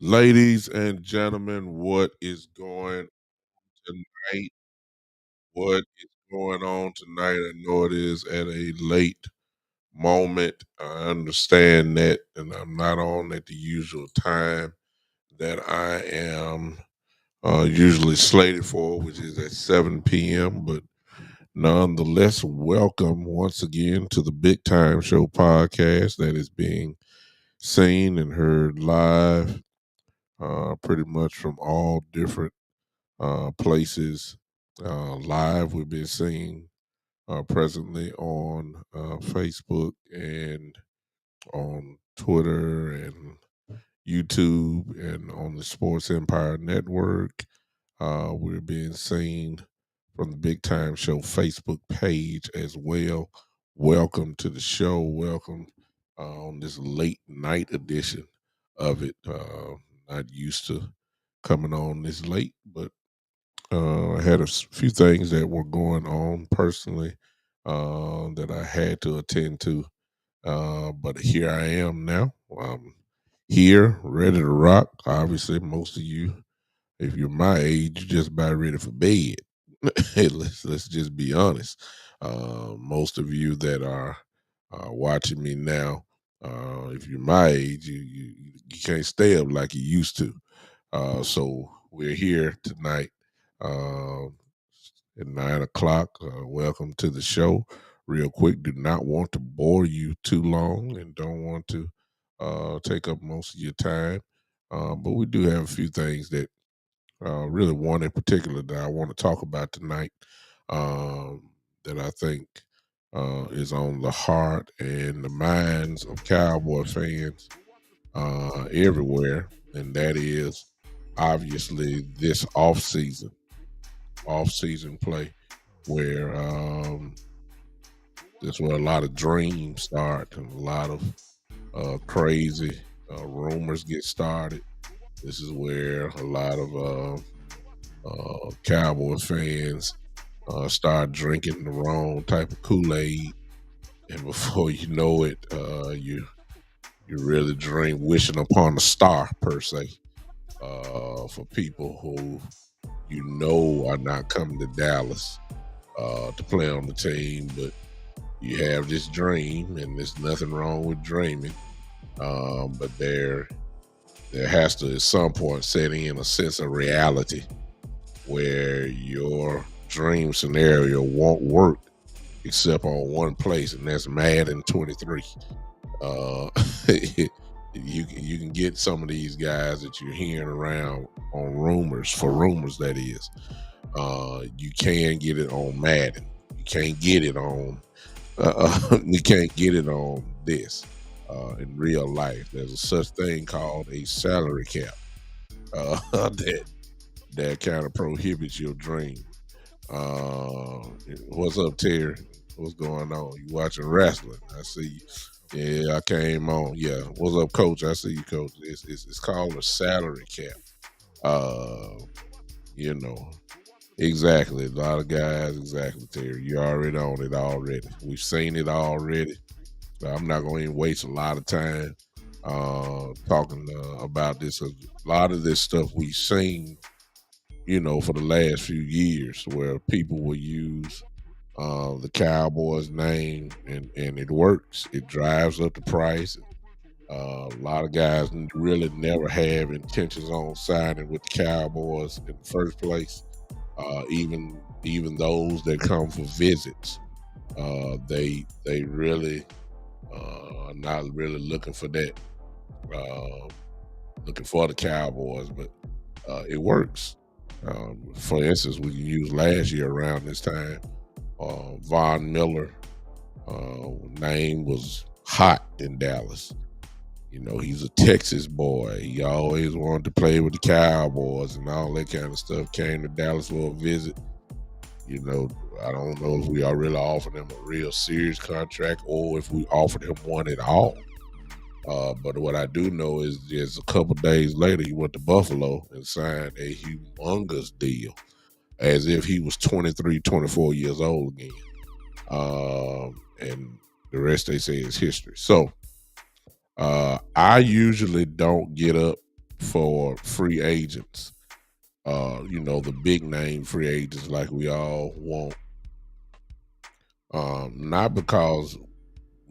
Ladies and gentlemen, what is going tonight? What is going on tonight? I know it is at a late moment. I understand that, and I'm not on at the usual time that I am usually slated for, which is at 7 p.m. But nonetheless, welcome once again to the Big Time Show podcast that is being seen and heard live pretty much from all different places live. We've been seeing presently on Facebook and on Twitter and YouTube and on the Sports Empire Network. We're being seen from the Big Time Show Facebook page as well. Welcome to the show. Welcome on this late night edition of it. Not used to coming on this late, but I had few things that were going on personally that I had to attend to. But here I am now. I'm here, ready to rock. Obviously, most of you, if you're my age, you're just about ready for bed. Hey, let's just be honest. Most of you that are watching me now, if you're my age, you can't stay up like you used to. So we're here tonight um, at 9 o'clock. Welcome to the show. Real quick, do not want to bore you too long and don't want to take up most of your time. But we do have a few things that really one in particular that I want to talk about tonight um, that I think is on the heart and the minds of Cowboy fans everywhere, and that is obviously this off season play, where that's where a lot of dreams start and a lot of crazy rumors get started. This is where a lot of Cowboys fans start drinking the wrong type of Kool-Aid, and before you know it, you really dream wishing upon a star per se. For people who are not coming to Dallas to play on the team, but you have this dream, and there's nothing wrong with dreaming. But there has to at some point set in a sense of reality where your dream scenario won't work except on one place, and that's Madden 23. Uh, you can get some of these guys that you're hearing around on rumors, that is. You can get it on Madden. You can't get it on. You can't get it on this in real life. There's a such thing called a salary cap that kind of prohibits your dream. Uh, what's up, Terry? What's going on? You watching wrestling? I see you. Yeah, I came on. Yeah, what's up, Coach? I see you, Coach. It's called a salary cap. Uh, you know, exactly. A lot of guys, exactly, Terry. You're already on it already. We've seen it already. I'm not going to waste a lot of time talking about this. A lot of this stuff we've seen, for the last few years, where people will use the Cowboys name, and it works. It drives up the price. A lot of guys really never have intentions on signing with the Cowboys in the first place. Even those that come for visits, they really are not really looking for that, uh, looking for the Cowboys, but it works. For instance, we can use last year around this time. Von Miller name was hot in Dallas. He's a Texas boy. He always wanted to play with the Cowboys and all that kind of stuff. Came to Dallas for a visit. I don't know if we are really offered him a real serious contract or if we offered him one at all. But what I do know is just a couple days later, he went to Buffalo and signed a humongous deal as if he was 23, 24 years old again. And the rest they say is history. So I usually don't get up for free agents. The big name free agents like we all want. Not because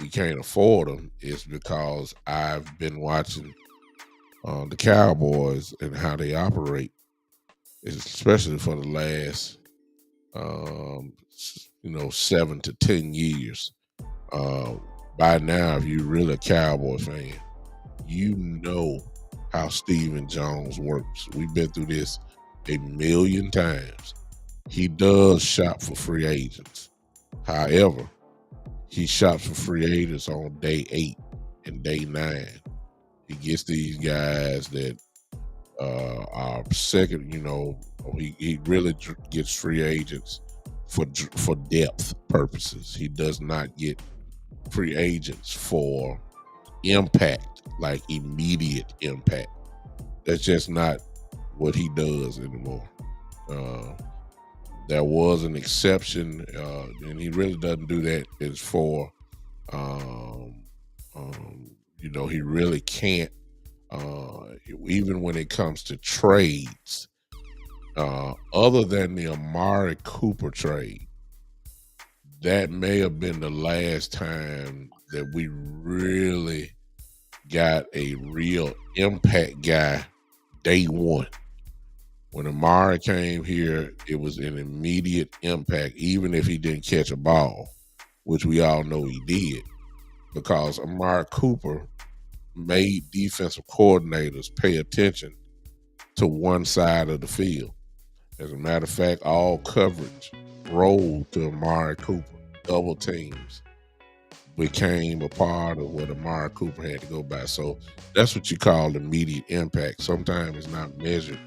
we can't afford them. It's because I've been watching the Cowboys and how they operate, especially for the last 7 to 10 years. Uh, by now, if you're really a Cowboy fan, you know how Steven Jones works. We've been through this a million times. He does shop for free agents. However, he shops for free agents on day 8 and day 9. He gets these guys that are second. He really gets free agents for depth purposes. He does not get free agents for impact, like immediate impact. That's just not what he does anymore. Uh, there was an exception, and he really doesn't do that. Is for, um, he really can't. Even when it comes to trades, other than the Amari Cooper trade, that may have been the last time that we really got a real impact guy day one. When Amari came here, it was an immediate impact, even if he didn't catch a ball, which we all know he did, because Amari Cooper made defensive coordinators pay attention to one side of the field. As a matter of fact, all coverage rolled to Amari Cooper. Double teams became a part of what Amari Cooper had to go by. So that's what you call immediate impact. Sometimes it's not measured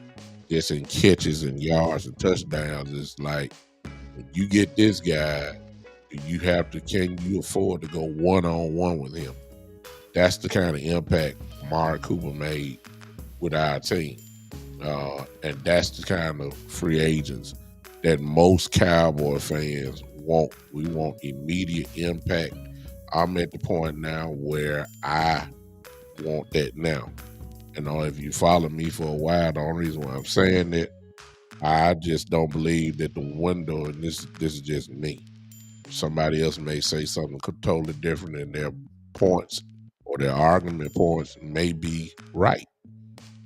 just in catches and yards and touchdowns. It's like, when you get this guy, can you afford to go one-on-one with him? That's the kind of impact Amari Cooper made with our team. And that's the kind of free agents that most Cowboy fans want. We want immediate impact. I'm at the point now where I want that now. And if you follow me for a while, the only reason why I'm saying that, I just don't believe that the window, and this is just me. Somebody else may say something totally different, and their points or their argument points may be right.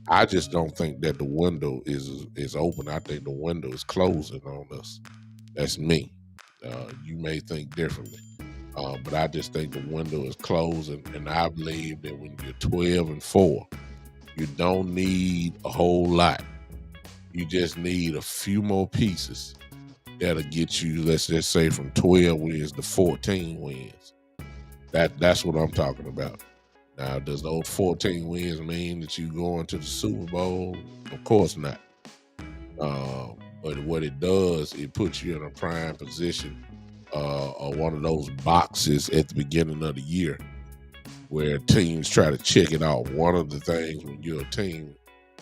I just don't think that the window is open. I think the window is closing on us. That's me. You may think differently, but I just think the window is closing, and I believe that when you're 12-4, you don't need a whole lot. You just need a few more pieces that'll get you, let's just say, from 12 wins to 14 wins. That's what I'm talking about. Now, does those 14 wins mean that you going to the Super Bowl? Of course not. But what it does, it puts you in a prime position, or one of those boxes at the beginning of the year where teams try to check it off. One of the things when you're a team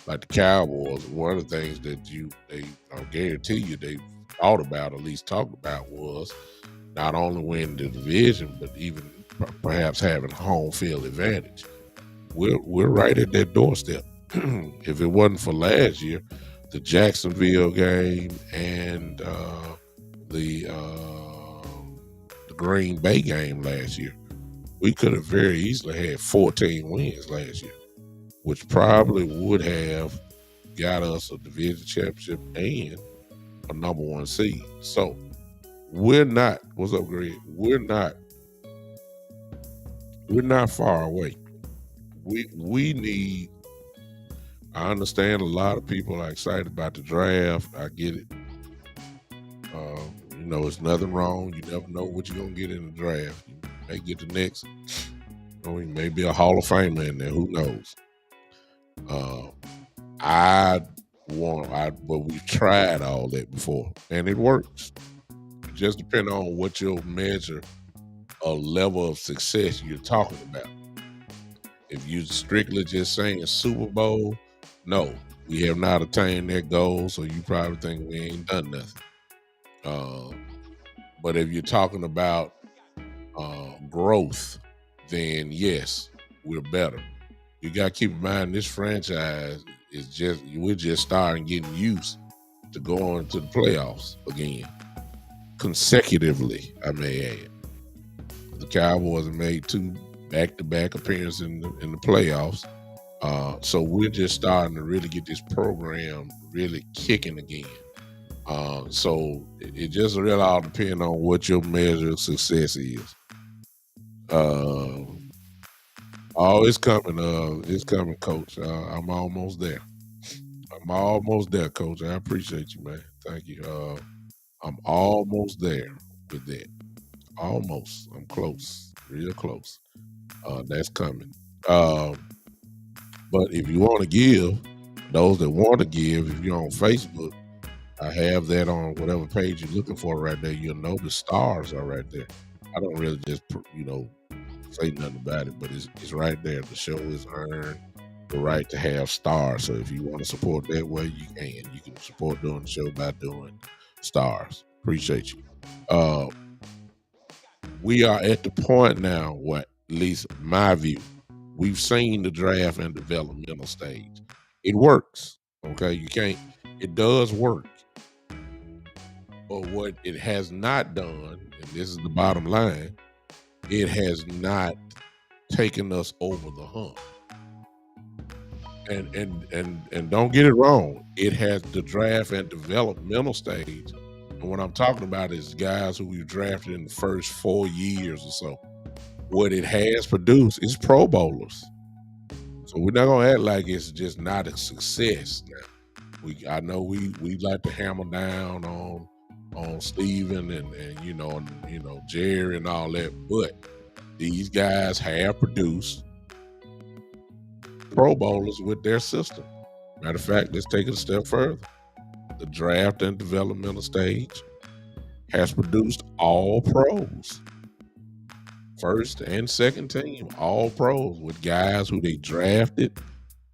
like the Cowboys, one of the things that I guarantee you they thought about, at least talked about, was not only winning the division, but even perhaps having home field advantage. We're right at that doorstep. If it wasn't for last year, the Jacksonville game and the Green Bay game last year, we could have very easily had 14 wins last year, which probably would have got us a division championship and a number 1 seed. So we're not, what's up, Greg? We're not far away. We need, I understand a lot of people are excited about the draft. I get it. It's nothing wrong. You never know what you're going to get in the draft. You may get the next, maybe a Hall of Famer in there. Who knows? But we've tried all that before, and it works. It just depends on what your measure or level of success you're talking about. If you're strictly just saying Super Bowl, no, we have not attained that goal, so you probably think we ain't done nothing. But if you're talking about growth, then yes, we're better. You got to keep in mind this franchise is we're just starting getting used to going to the playoffs again consecutively. I may add, the Cowboys have made 2 back-to-back appearances in the playoffs. So we're just starting to really get this program really kicking again. So it just really all depends on what your measure of success is. Uh, oh, it's coming, Coach. I'm almost there. I'm almost there, Coach. I appreciate you, man. Thank you. I'm almost there with that. Almost. I'm close, real close. That's coming. But if you want to give, those that want to give, if you're on Facebook, I have that on whatever page you're looking for right there. You'll know the stars are right there. I don't really just, say nothing about it, but it's right there. The show is earned the right to have stars. So if you want to support that way, you can. You can support doing the show by doing stars. Appreciate you. Uh, we are at the point now, what at least my view, we've seen the draft and developmental stage. It works. Okay, you can't. It does work. But what it has not done, and this is the bottom line, it has not taken us over the hump. And don't get it wrong, it has the draft and developmental stage. And what I'm talking about is guys who we've drafted in the first 4 years or so. What it has produced is Pro Bowlers. So we're not gonna act like it's just not a success now. I know we like to hammer down on Steven and Jerry and all that, but these guys have produced Pro Bowlers with their system. Matter of fact, let's take it a step further. The draft and developmental stage has produced all pros. First and second team, all pros with guys who they drafted,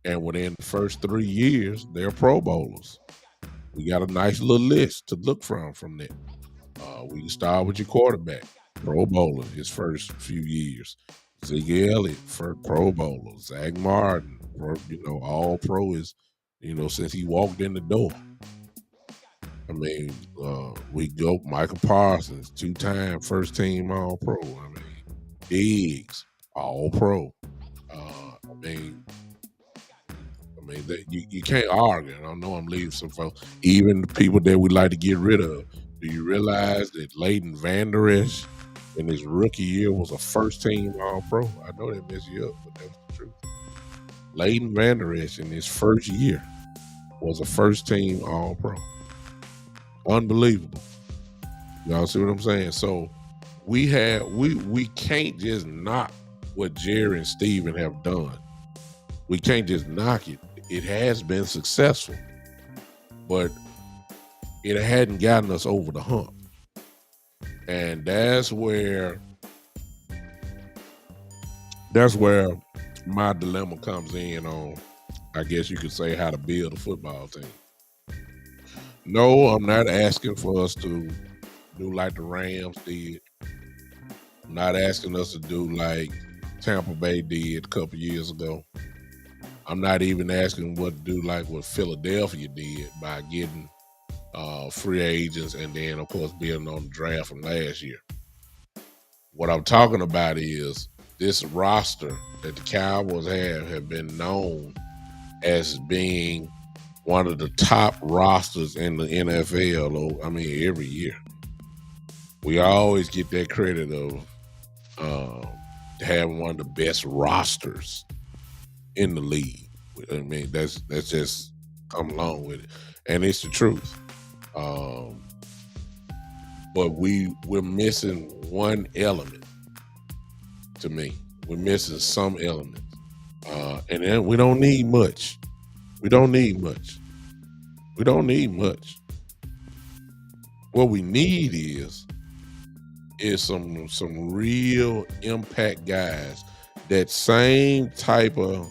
and within the first 3 years, they're Pro Bowlers. We got a nice little list to look from there. We can start with your quarterback, Pro Bowler, his first few years. Zeke Elliott, first Pro Bowler. Zach Martin, all pro is, since he walked in the door. I mean, we go Michael Parsons, 2-time first team All Pro. I mean, Diggs, All Pro. I mean, that you can't argue. I know I'm leaving some folks, even the people that we like to get rid of. Do you realize that Leighton Vander Esch in his rookie year was a first team All Pro? I know that messed you up, but that's the truth. Leighton Vander Esch in his first year was a first team All Pro. Unbelievable. Y'all see what I'm saying? So we can't just knock what Jerry and Steven have done. We can't just knock it. It has been successful, but it hadn't gotten us over the hump. And that's where my dilemma comes in on, I guess you could say, how to build a football team. No, I'm not asking for us to do like the Rams did. I'm not asking us to do like Tampa Bay did a couple years ago. I'm not even asking what to do like what Philadelphia did by getting free agents and then, of course, building on the draft from last year. What I'm talking about is this roster that the Cowboys have been known as being one of the top rosters in the NFL. I mean, every year. We always get that credit of having one of the best rosters in the league. I mean, that's just come along with it, and it's the truth. But we're missing one element. To me, we're missing some elements, and then we don't need much. We don't need much. We don't need much. What we need is some real impact guys. That same type of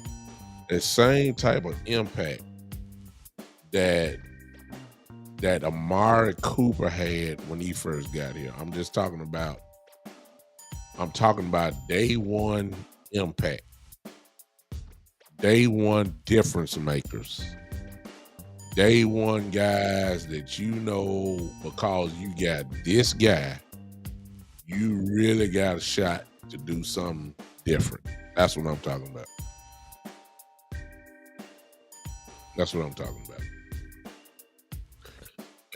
impact that Amari Cooper had when he first got here. I'm talking about day one impact. day one difference makers. Day one guys that you know because you got this guy, you really got a shot to do something different. That's what I'm talking about. That's what I'm talking about.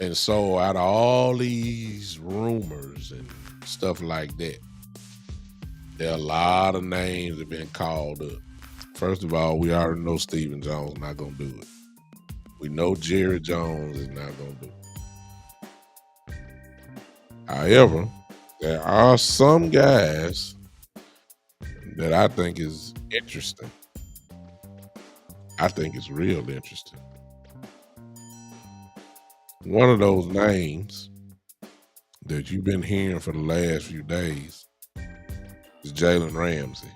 And so out of all these rumors and stuff like that, there are a lot of names that have been called up. First of all, we already know Stephen Jones not gonna do it. We know Jerry Jones is not gonna do it. However, there are some guys that I think is interesting. I think it's real interesting. One of those names that you've been hearing for the last few days is Jalen Ramsey.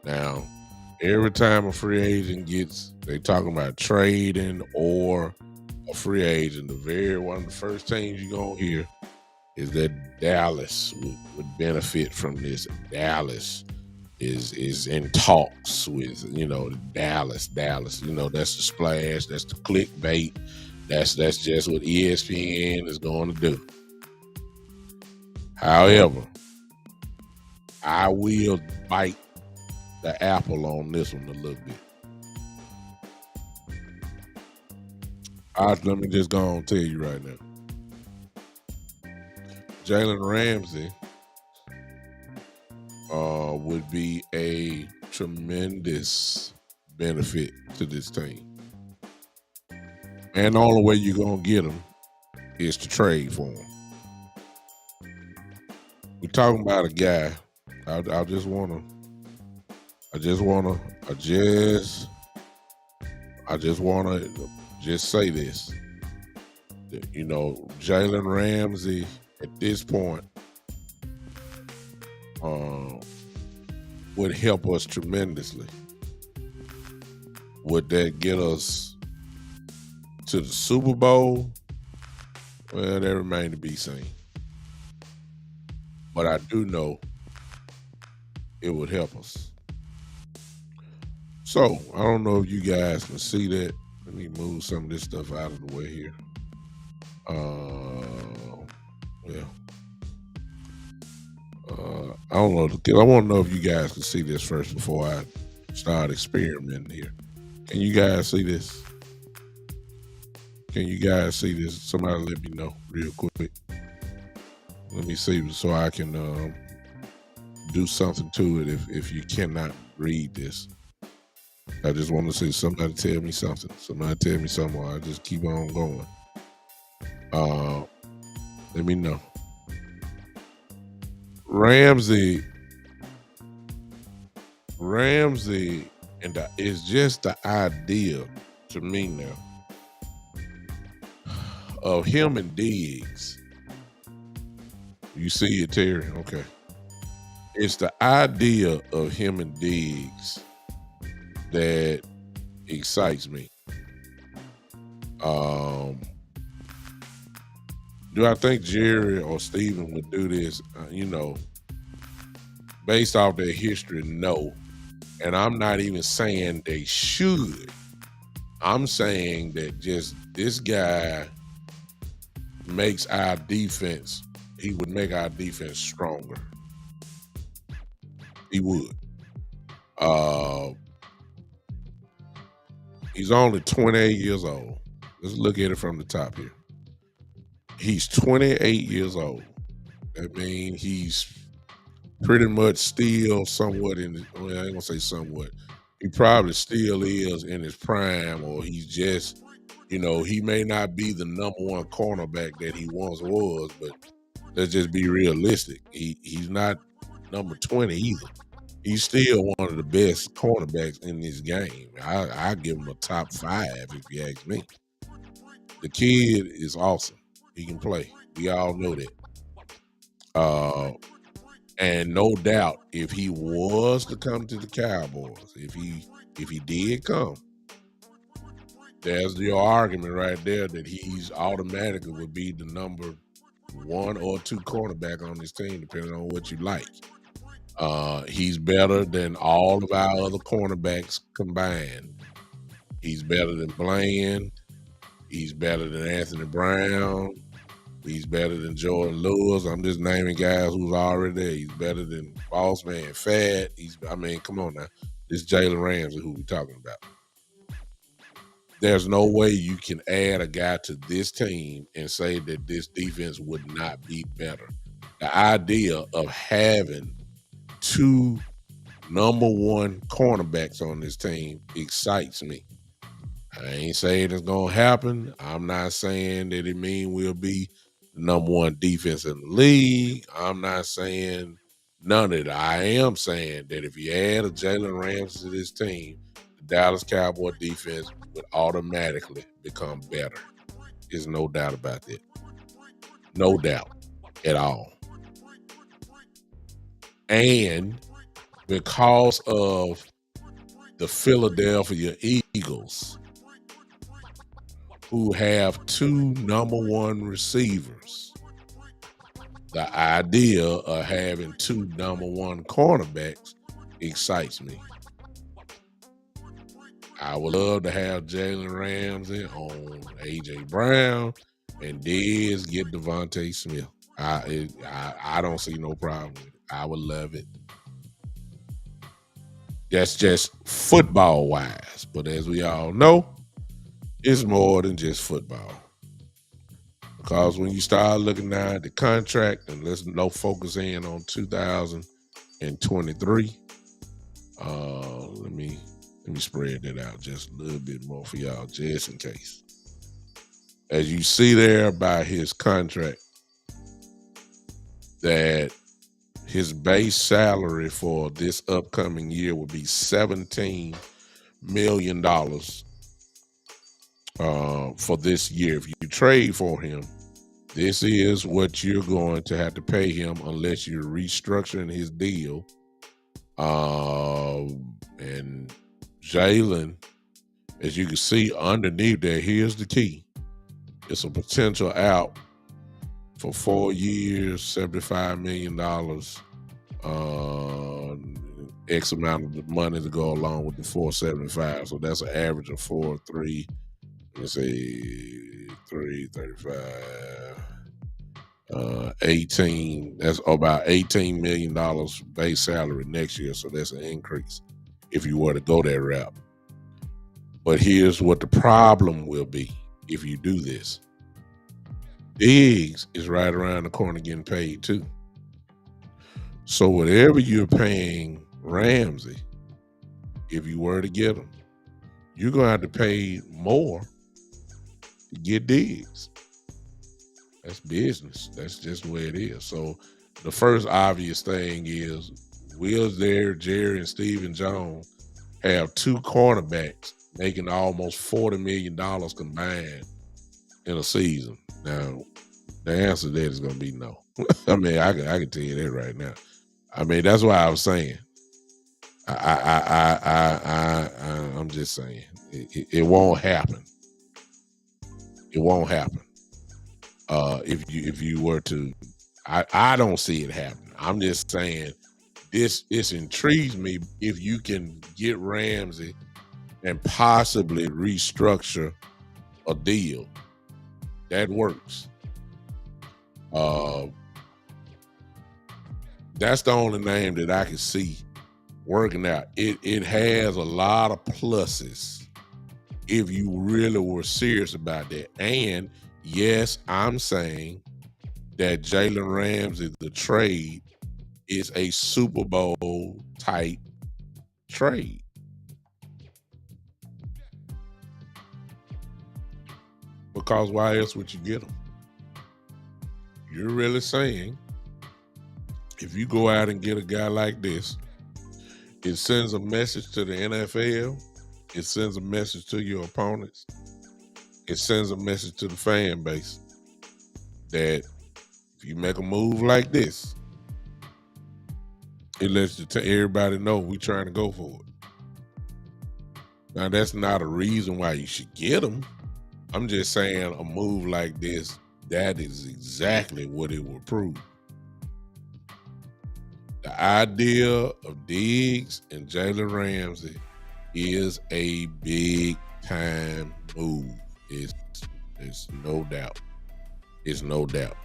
Now, every time a free agent they talking about trading or a free agent, one of the first things you're gonna hear is that Dallas would benefit from this. Dallas is in talks with, Dallas. That's the splash, that's the clickbait. That's just what ESPN is going to do. However, I will bite the apple on this one a little bit. Let me just go on and tell you right now. Jalen Ramsey would be a tremendous benefit to this team. And the only way you're going to get him is to trade for him. We're talking about a guy. I just want to say this. Jalen Ramsey at this point would help us tremendously. Would that get us to the Super Bowl? Well, that remains to be seen. But I do know it would help us. So, I don't know if you guys can see that. Let me move some of this stuff out of the way here. I don't know. I want to know if you guys can see this first before I start experimenting here. Can you guys see this? Can you guys see this? Somebody let me know real quick. Let me see so I can do something to it if you cannot read this. I just want to see somebody tell me something. Somebody tell me something while I just keep on going. Let me know. Ramsey is just the idea to me now of him and Diggs. You see it, Terry? Okay. It's the idea of him and Diggs that excites me. Do I think Jerry or Steven would do this? Based off their history, no. And I'm not even saying they should. I'm saying that just this guy makes our defense, he would make our defense stronger. He would. He's only 28 years old. Let's look at it from the top here. He's 28 years old. That means he's pretty much still somewhat I ain't gonna say somewhat. He probably still is in his prime, or he's just, he may not be the number one cornerback that he once was, but let's just be realistic. He's not number 20 either. He's still one of the best cornerbacks in this game. I give him a top 5 if you ask me. The kid is awesome. He can play. We all know that. And no doubt, if he was to come to the Cowboys, if he did come, there's your argument right there that he's automatically would be the number 1 or 2 cornerback on this team, depending on what you like. He's better than all of our other cornerbacks combined. He's better than Bland. He's better than Anthony Brown. He's better than Jordan Lewis. I'm just naming guys who's already there. He's better than Boss Man Fat. I mean, come on now. This Jalen Ramsey who we talking about. There's no way you can add a guy to this team and say that this defense would not be better. The idea of having two number one cornerbacks on this team excites me. I ain't saying it's gonna happen. I'm not saying that it mean we'll be the number one defense in the league. I'm not saying none of it. I am saying that if you add a Jalen Ramsey to this team, the Dallas Cowboy defense would automatically become better. There's no doubt about that. No doubt at all. And because of the Philadelphia Eagles, who have two number one receivers, the idea of having two number one cornerbacks excites me. I would love to have Jalen Ramsey on A.J. Brown and Dez get Devontae Smith. I don't see no problem with it. I would love it. That's just football wise. But as we all know, it's more than just football. Because when you start looking now at the contract, and let's focus in on 2023. Let me spread that out just a little bit more for y'all, just in case. As you see there by his contract, that his base salary for this upcoming year will be $17 million for this year. If you trade for him, this is what you're going to have to pay him unless you're restructuring his deal. And Jalen, as you can see underneath there, here's the key. It's a potential out for 4 years, $75 million, X amount of money to go along with the 475. So that's an average of 4.3. Let's say 335, 18. That's about $18 million base salary next year. So that's an increase if you were to go that route. But here's what the problem will be if you do this. Diggs is right around the corner getting paid too. So whatever you're paying Ramsey, if you were to get him, you're going to have to pay more to get Diggs. That's business. That's just the way it is. So the first obvious thing is, will Jerry and Stephen Jones have two cornerbacks making almost $40 million combined in a season? Now, the answer to that is going to be no. I mean, I can tell you that right now. I mean, that's why I was saying. I'm just saying it won't happen. It won't happen. If you were to, I don't see it happening. I'm just saying this intrigues me if you can get Ramsey and possibly restructure a deal that works. That's the only name that I can see working out. It has a lot of pluses if you really were serious about that. And yes, I'm saying that Jalen Ramsey, the trade, is a Super Bowl type trade. Because why else would you get him? You're really saying if you go out and get a guy like this, it sends a message to the NFL. It sends a message to your opponents. It sends a message to the fan base that if you make a move like this, it lets everybody know we're trying to go for it. Now, that's not a reason why you should get them. I'm just saying a move like this, that is exactly what it will prove. The idea of Diggs and Jalen Ramsey is a big time move. It's no doubt. It's no doubt.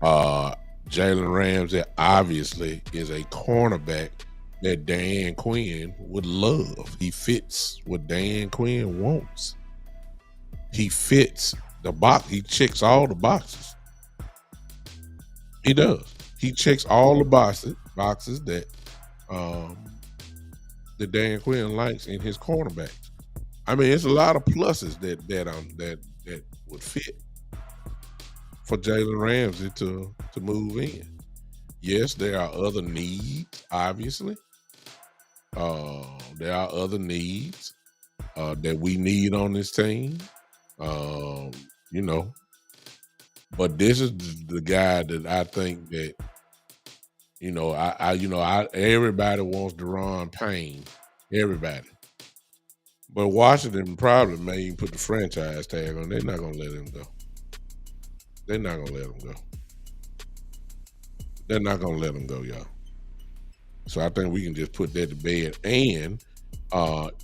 Uh, Jalen Ramsey obviously is a cornerback that Dan Quinn would love. He fits what Dan Quinn wants. He fits the box. He checks all the boxes. He does. He checks all the boxes that um, that Dan Quinn likes in his cornerbacks. I mean, it's a lot of pluses that would fit for Jalen Ramsey to move in. Yes, there are other needs, obviously. There are other needs that we need on this team. Um, you know, but this is the guy that I think that I everybody wants Deron Payne, everybody. But Washington probably may even put the franchise tag on. They're not gonna let him go. They're not gonna let him go. They're not gonna let him go, y'all. So I think we can just put that to bed. And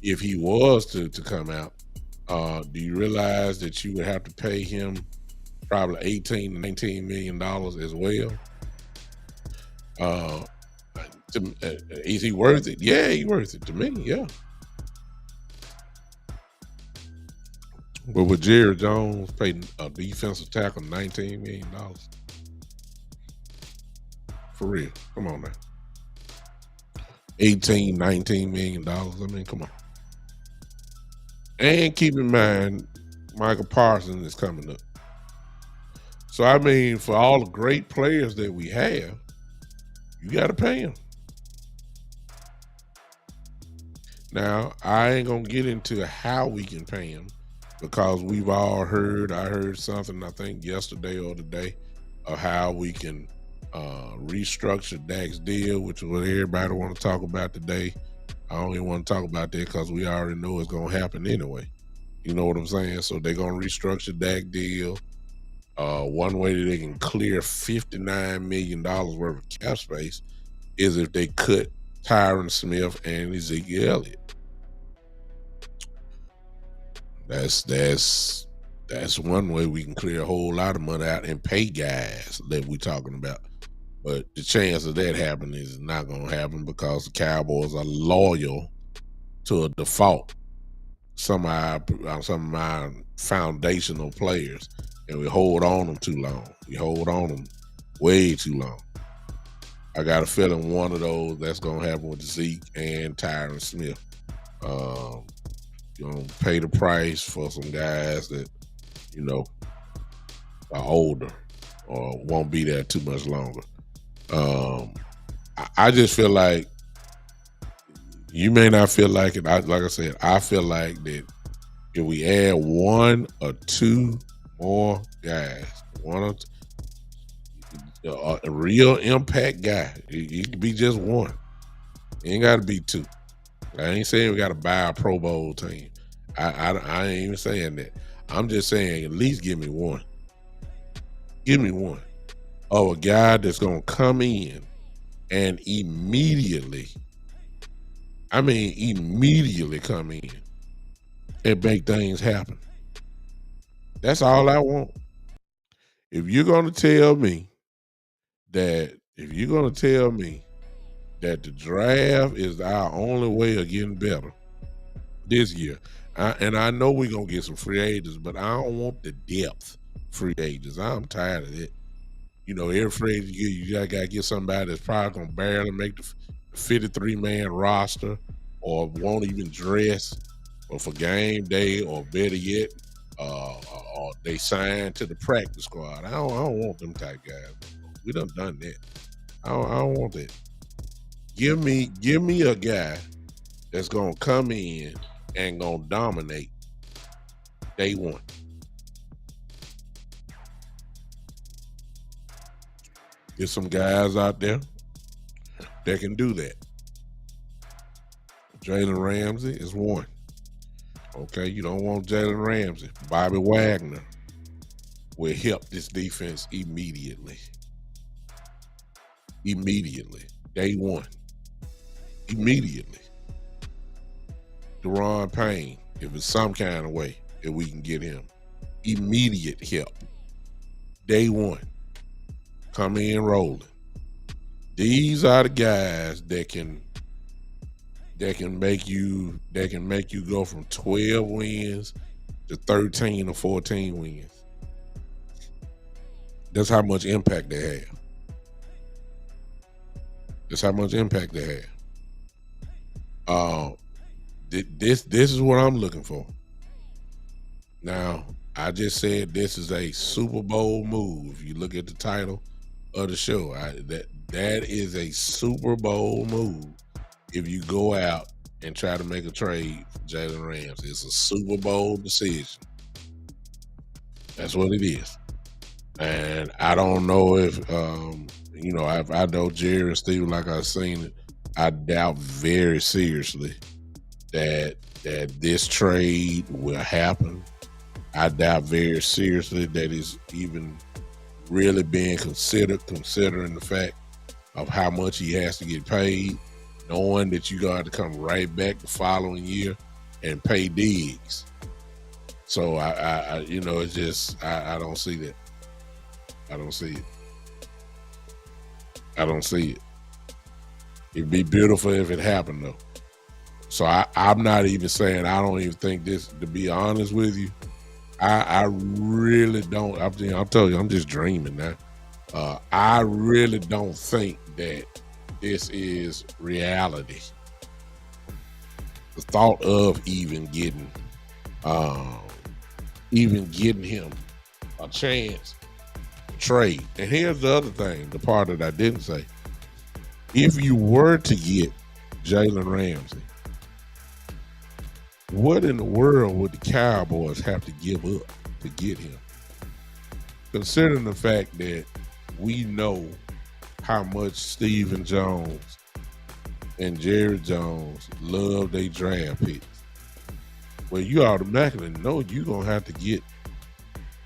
if he was to come out, do you realize that you would have to pay him probably 18 to 19 million dollars as well? Uh, is he worth it? Yeah, he's worth it to me. Yeah. But with Jerry Jones paying a defensive tackle $19 million, for real, come on now. 18, $19 million. I mean, come on. And keep in mind, Michael Parsons is coming up. So I mean, for all the great players that we have, you got to pay them. Now, I ain't gonna get into how we can pay them because we've all heard. I heard something I think yesterday or today of how we can restructure Dak's deal, which is what everybody want to talk about today. I don't even want to talk about that because we already know it's gonna happen anyway. You know what I'm saying? So they're gonna restructure Dak deal. One way that they can clear $59 million worth of cap space is if they cut Tyron Smith and Ezekiel Elliott. That's one way we can clear a whole lot of money out and pay guys that we're talking about. But the chance of that happening is not going to happen because the Cowboys are loyal to a default. Some of my foundational players, and we hold on them too long. We hold on them way too long. I got a feeling one of those that's going to happen with Zeke and Tyron Smith. You're going to pay the price for some guys that, are older or won't be there too much longer. I just feel like you may not feel like it. Like I said, I feel like that if we add one or two more guys, a real impact guy, it could be just one. It ain't got to be two. I ain't saying we got to buy a Pro Bowl team. I ain't even saying that. I'm just saying at least give me one. Give me one. Of a guy that's going to come in and immediately come in and make things happen. That's all I want. If you're going to tell me that the draft is our only way of getting better this year, and I know we're going to get some free agents, but I don't want the depth free agents. I'm tired of it. Every free agent you got to get somebody that's probably going to barely make the 53-man roster or won't even dress or for game day, or better yet, or they sign to the practice squad. I don't want them type guys. We done that. I don't want that. Give me a guy that's gonna come in and gonna dominate day one. There's some guys out there that can do that. Jalen Ramsey is one. Okay, you don't want Jalen Ramsey. Bobby Wagner will help this defense immediately. immediately. Day one, immediately. Deron Payne, if it's some kind of way that we can get him, immediate help. Day one, come in rolling. These are the guys that can make you go from 12 wins to 13 or 14 wins. That's how much impact they have. That's how much impact they have. Uh, this is what I'm looking for. Now, I just said this is a Super Bowl move. You look at the title of the show. That is a Super Bowl move. If you go out and try to make a trade for Jalen Ramsey, it's a Super Bowl decision. That's what it is. And I don't know if I know Jerry and Steve, like I've seen it. I doubt very seriously that this trade will happen. I doubt very seriously that it's even really being considered, considering the fact of how much he has to get paid, knowing that you got to come right back the following year and pay Diggs. So it's just I don't see that. I don't see it. I don't see it. It'd be beautiful if it happened though. So I'm not even saying I don't even think this. To be honest with you, I really don't. I'm telling you, I'm just dreaming now. I really don't think that this is reality. The thought of even getting him a chance to trade. And here's the other thing, the part that I didn't say. If you were to get Jalen Ramsey, what in the world would the Cowboys have to give up to get him? Considering the fact that we know how much Stephen Jones and Jerry Jones love their draft picks. Well, you automatically know you're going to have to get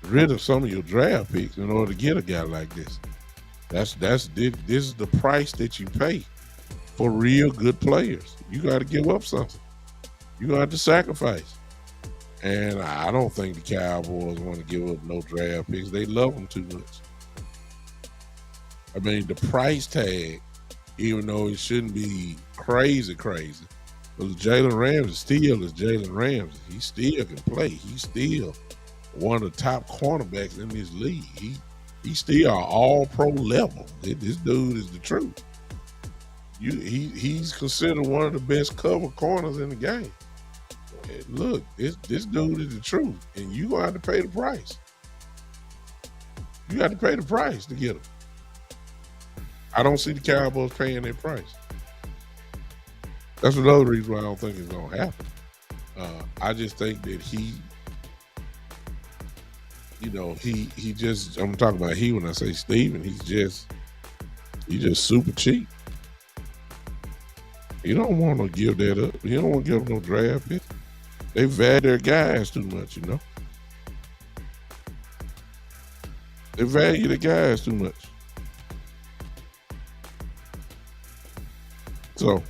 rid of some of your draft picks in order to get a guy like this. This is the price that you pay for real good players. You got to give up something. You're going to have to sacrifice. And I don't think the Cowboys want to give up no draft picks. They love them too much. I mean, the price tag, even though it shouldn't be crazy, but Jalen Ramsey still is Jalen Ramsey. He still can play. He's still one of the top cornerbacks in this league. He still all pro level. This dude is the truth. He's considered one of the best cover corners in the game. And look, this dude is the truth, and you gonna have to pay the price. You got to pay the price to get him. I don't see the Cowboys paying their price. That's another reason why I don't think it's gonna happen. I just think that he just, I'm talking about he when I say Steven, he's just super cheap. You don't want to give that up. You don't want to give them no draft pick. They value their guys too much, They value the guys too much. So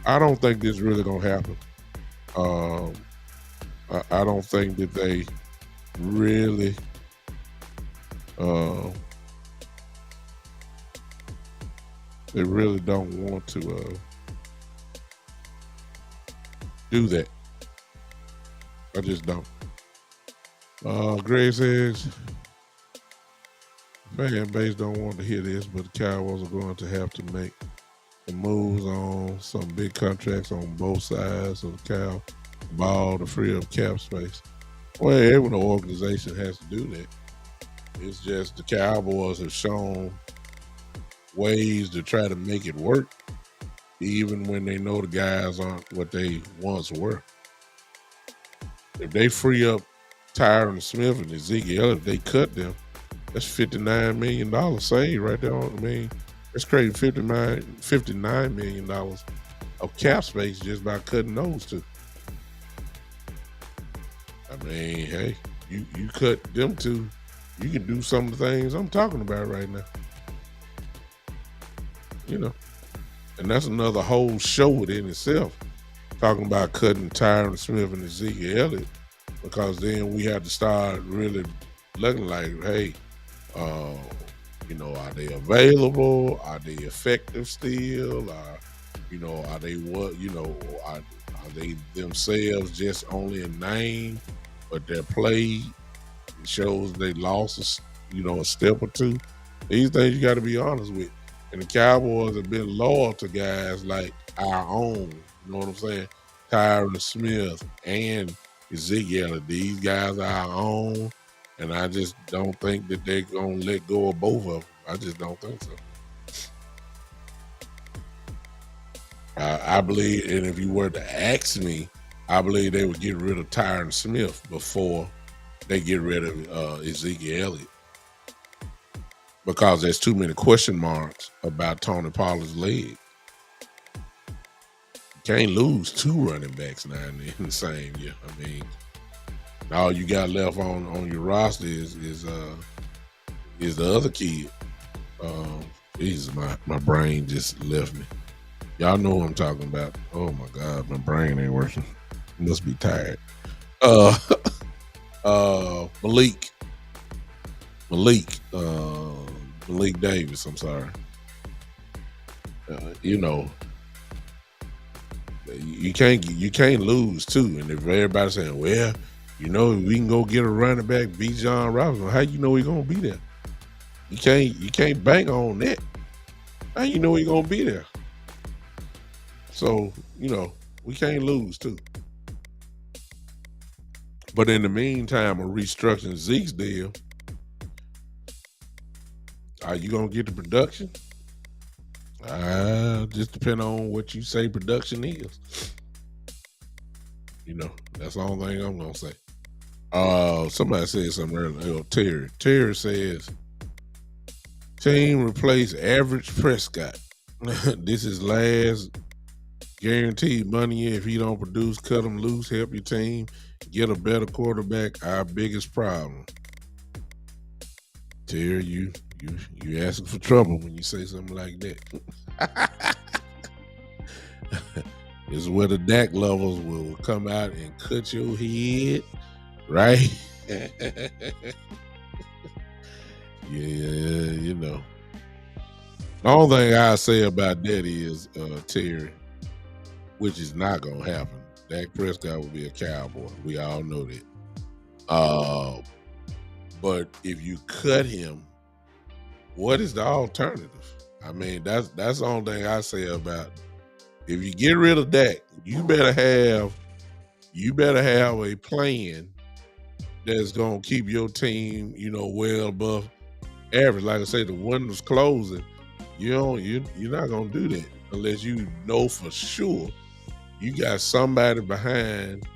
I don't think this is really gonna happen. I don't think that they really don't want to do that. I just don't. Greg says fan base don't want to hear this, but the Cowboys are going to have to make the moves on some big contracts on both sides of the cow ball to free up cap space. Well, every organization has to do that. It's just the Cowboys have shown ways to try to make it work, even when they know the guys aren't what they once were. If they free up Tyron Smith and Ezekiel, if they cut them, that's $59 million saved right there. That's crazy, $59 million of cap space just by cutting those two. Hey, you cut them two, you can do some of the things I'm talking about right now. you know, and that's another whole show within itself. Talking about cutting Tyron Smith and Ezekiel Elliott, because then we had to start really looking like, hey, uh, are they available? Are they effective still? Are they what? Are they themselves just only a name, but their play shows they lost, a step or two. These things you got to be honest with. And the Cowboys have been loyal to guys like our own. You know what I'm saying? Tyron Smith and Ezekiel. These guys are our own, and I just don't think that they're gonna let go of both of them. I just don't think so. I believe, and if you were to ask me, I believe they would get rid of Tyron Smith before they get rid of Ezekiel Elliott, because there's too many question marks about Tony Pollard's leg. You can't lose two running backs now in the same year. I mean, all you got left on your roster is the other kid. Jesus, my brain just left me. Y'all know what I'm talking about. Oh my God, my brain ain't working. Must be tired. Uh, Malik, Malik Davis. I'm sorry. You know, you can't lose too. And if everybody's saying, well, we can go get a running back, beat John Robinson, how you know he's gonna be there? You can't bank on that. How you know he's gonna be there? So, we can't lose too. But in the meantime, of restructuring Zeke's deal, are you gonna get the production? Just depend on what you say production is. That's the only thing I'm gonna say. Somebody said something earlier. Terry says, team replace average Prescott. This is last guaranteed money. If he don't produce, cut him loose, help your team get a better quarterback. Our biggest problem. Terry, you asking for trouble when you say something like that. This is where the Dak lovers will come out and cut your head, right? Yeah, The only thing I say about that is, Terry, which is not gonna happen. Dak Prescott will be a Cowboy. We all know that. But if you cut him, what is the alternative? I mean, that's the only thing I say about it. If you get rid of Dak, you better have a plan that's gonna keep your team, well above average. Like I say, the window's closing. You're not gonna do that unless you know for sure you got somebody behind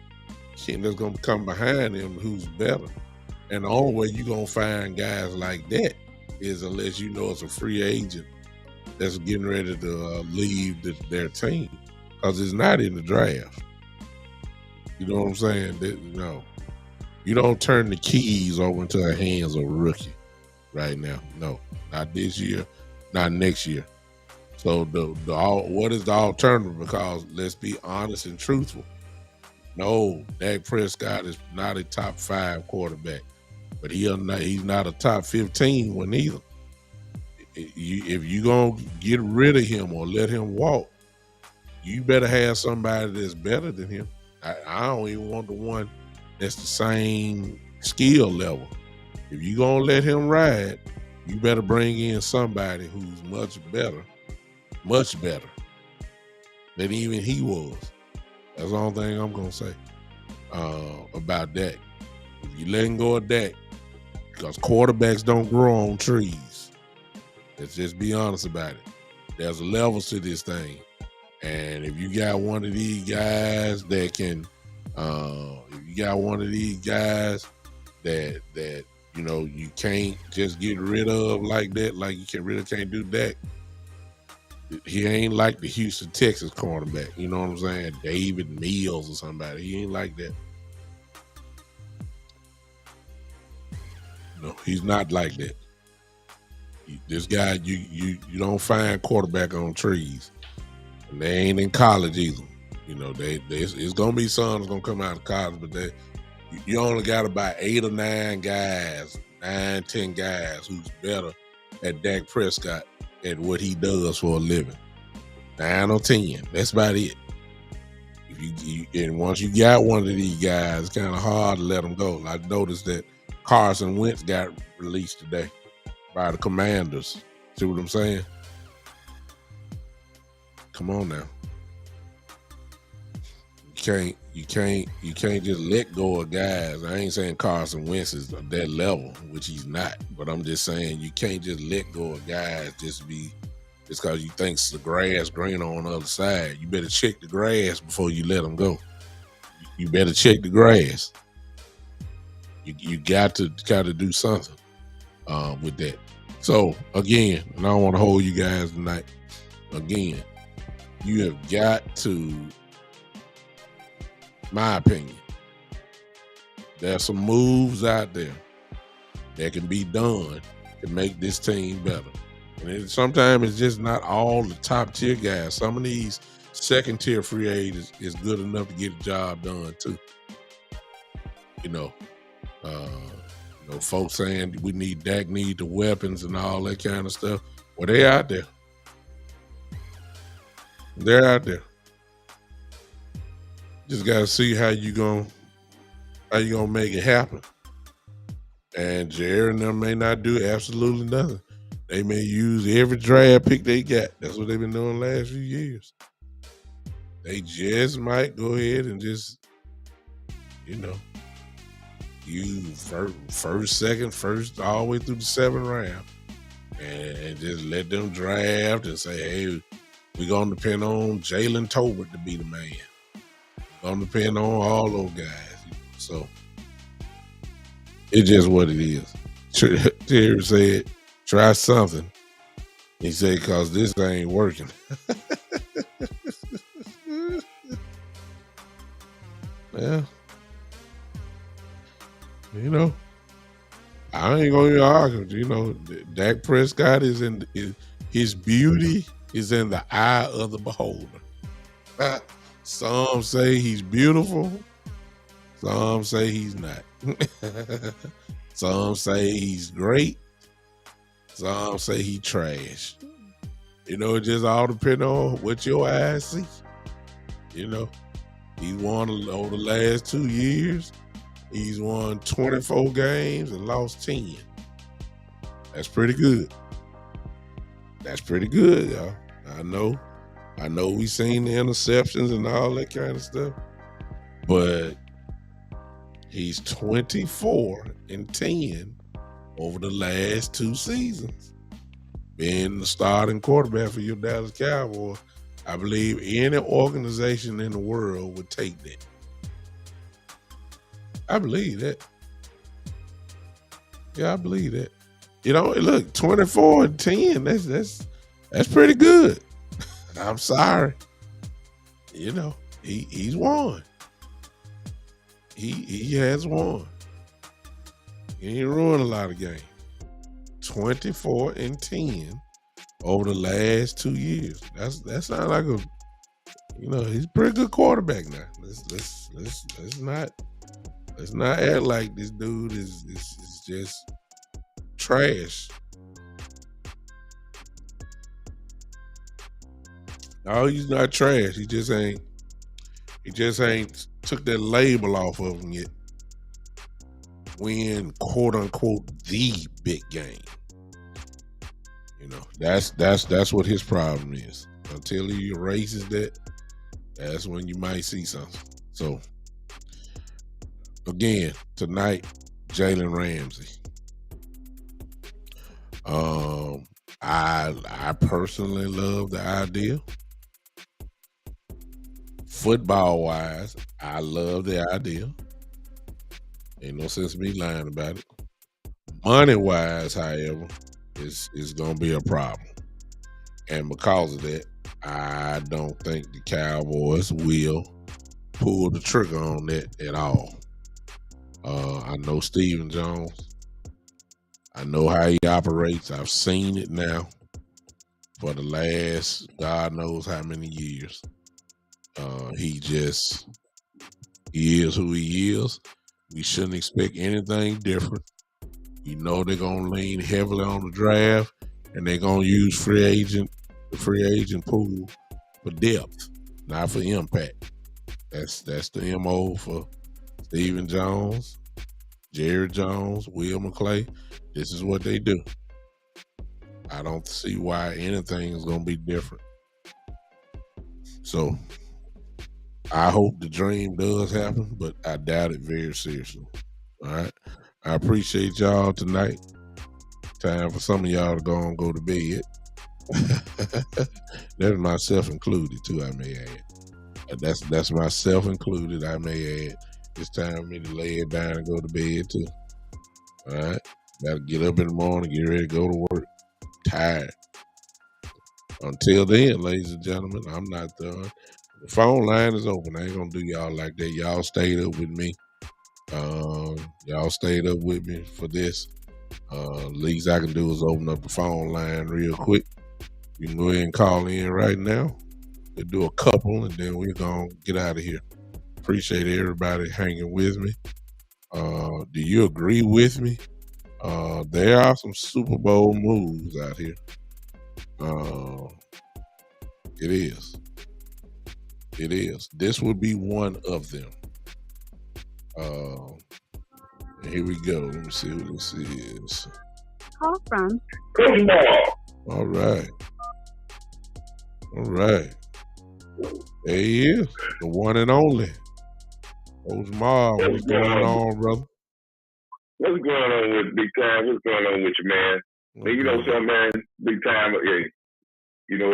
that's gonna come behind him who's better. And the only way you're gonna find guys like that is unless you know it's a free agent that's getting ready to leave their team, because it's not in the draft. You know what I'm saying? No, you don't turn the keys over into the hands of a rookie right now. No, not this year, not next year. So what is the alternative? Because let's be honest and truthful. No, Dak Prescott is not a top 5 quarterback, but he's not a top 15 one either. If you gonna get rid of him or let him walk, you better have somebody that's better than him. I don't even want the one that's the same skill level. If you gonna let him ride, you better bring in somebody who's much better than even he was. That's the only thing I'm gonna say about Dak. If you letting go of Dak, because quarterbacks don't grow on trees. Let's just be honest about it. There's levels to this thing. And if you got one of these guys that can, that you can't just get rid of like that, like you really can't do that. He ain't like the Houston, Texas cornerback. You know what I'm saying? David Mills or somebody. He ain't like that. No, he's not like that. This guy, you don't find quarterback on trees, and they ain't in college either. You know, it's gonna be some that's gonna come out of college, but you only got about 8 or 9 guys, 9, 10 guys who's better at Dak Prescott at what he does for a living. 9 or 10. That's about it. And once you got one of these guys, it's kind of hard to let them go. I noticed that Carson Wentz got released today by the Commanders. See what I'm saying? Come on now. You can't just let go of guys. I ain't saying Carson Wentz is at that level, which he's not, but I'm just saying you can't just let go of guys just because you think the grass greener on the other side. You better check the grass before you let them go. You better check the grass. You got to do something with that. So again, and I don't want to hold you guys tonight. Again, you have got to, my opinion, there's some moves out there that can be done to make this team better. And sometimes it's just not all the top tier guys. Some of these second tier free agents is good enough to get the job done too. Folks saying Dak need the weapons and all that kind of stuff. Well, they out there. They're out there. Just gotta see how you gonna make it happen. And Jared and them may not do absolutely nothing. They may use every draft pick they got. That's what they've been doing the last few years. They just might go ahead and just, use first, second, first, all the way through the 7th round. And just let them draft and say, hey, we're going to depend on Jalen Tolbert to be the man. We're going to depend on all those guys. So it's just what it is. Terry said, try something. He said, because this ain't working. Yeah. I ain't going to argue. Dak Prescott his beauty is in the eye of the beholder. Some say he's beautiful. Some say he's not. Some say he's great. Some say he trash. It just all depends on what your eyes see. He won over the last 2 years. He's won 24 games and lost 10. That's pretty good. That's pretty good, y'all. I know we seen the interceptions and all that kind of stuff, but he's 24-10 over the last 2 seasons. Being the starting quarterback for your Dallas Cowboys, I believe any organization in the world would take that. I believe that. Yeah, I believe that. Look, 24-10. That's pretty good. I'm sorry. He's won. He has won. He ain't ruined a lot of games. 24-10 over the last 2 years. That sounds like he's a pretty good quarterback now. Let's not act like this dude is just trash. No, he's not trash. He just ain't took that label off of him yet. Win, quote unquote, the big game. That's what his problem is. Until he erases that, that's when you might see something. So again, tonight, Jalen Ramsey. I personally love the idea. Football wise, I love the idea. Ain't no sense in me lying about it. Money wise, however, is gonna be a problem. And because of that, I don't think the Cowboys will pull the trigger on that at all. I know Stephen Jones. I know how he operates. I've seen it now for the last God knows how many years. He is who he is. We shouldn't expect anything different. You know they're gonna lean heavily on the draft, and they're gonna use the free agent pool for depth, not for impact. That's the MO for Stephen Jones, Jerry Jones, Will McClay. This is what they do. I don't see why anything is gonna be different. So I hope the dream does happen, but I doubt it very seriously. All right. I appreciate y'all tonight. Time for some of y'all to go to bed. That's myself included too, I may add. That's myself included, I may add. It's time for me to lay it down and go to bed too. All right. Gotta get up in the morning, get ready to go to work. Tired. Until then, ladies and gentlemen, I'm not done. The phone line is open. I ain't gonna do y'all like that. Y'all stayed up with me. Y'all stayed up with me for this. Least I can do is open up the phone line real quick. You can go ahead and call in right now. We'll do a couple and then we're gonna get out of here. Appreciate everybody hanging with me. Do you agree with me? There are some Super Bowl moves out here. It is. It is. This would be one of them. Here we go. Let me see who this is. Call from. All right. All right. There he is. The one and only. Coach Mar, what's going on, brother? What's going on with Big Time? What's going on with you, man? You know something, man? Big Time, yeah, you know,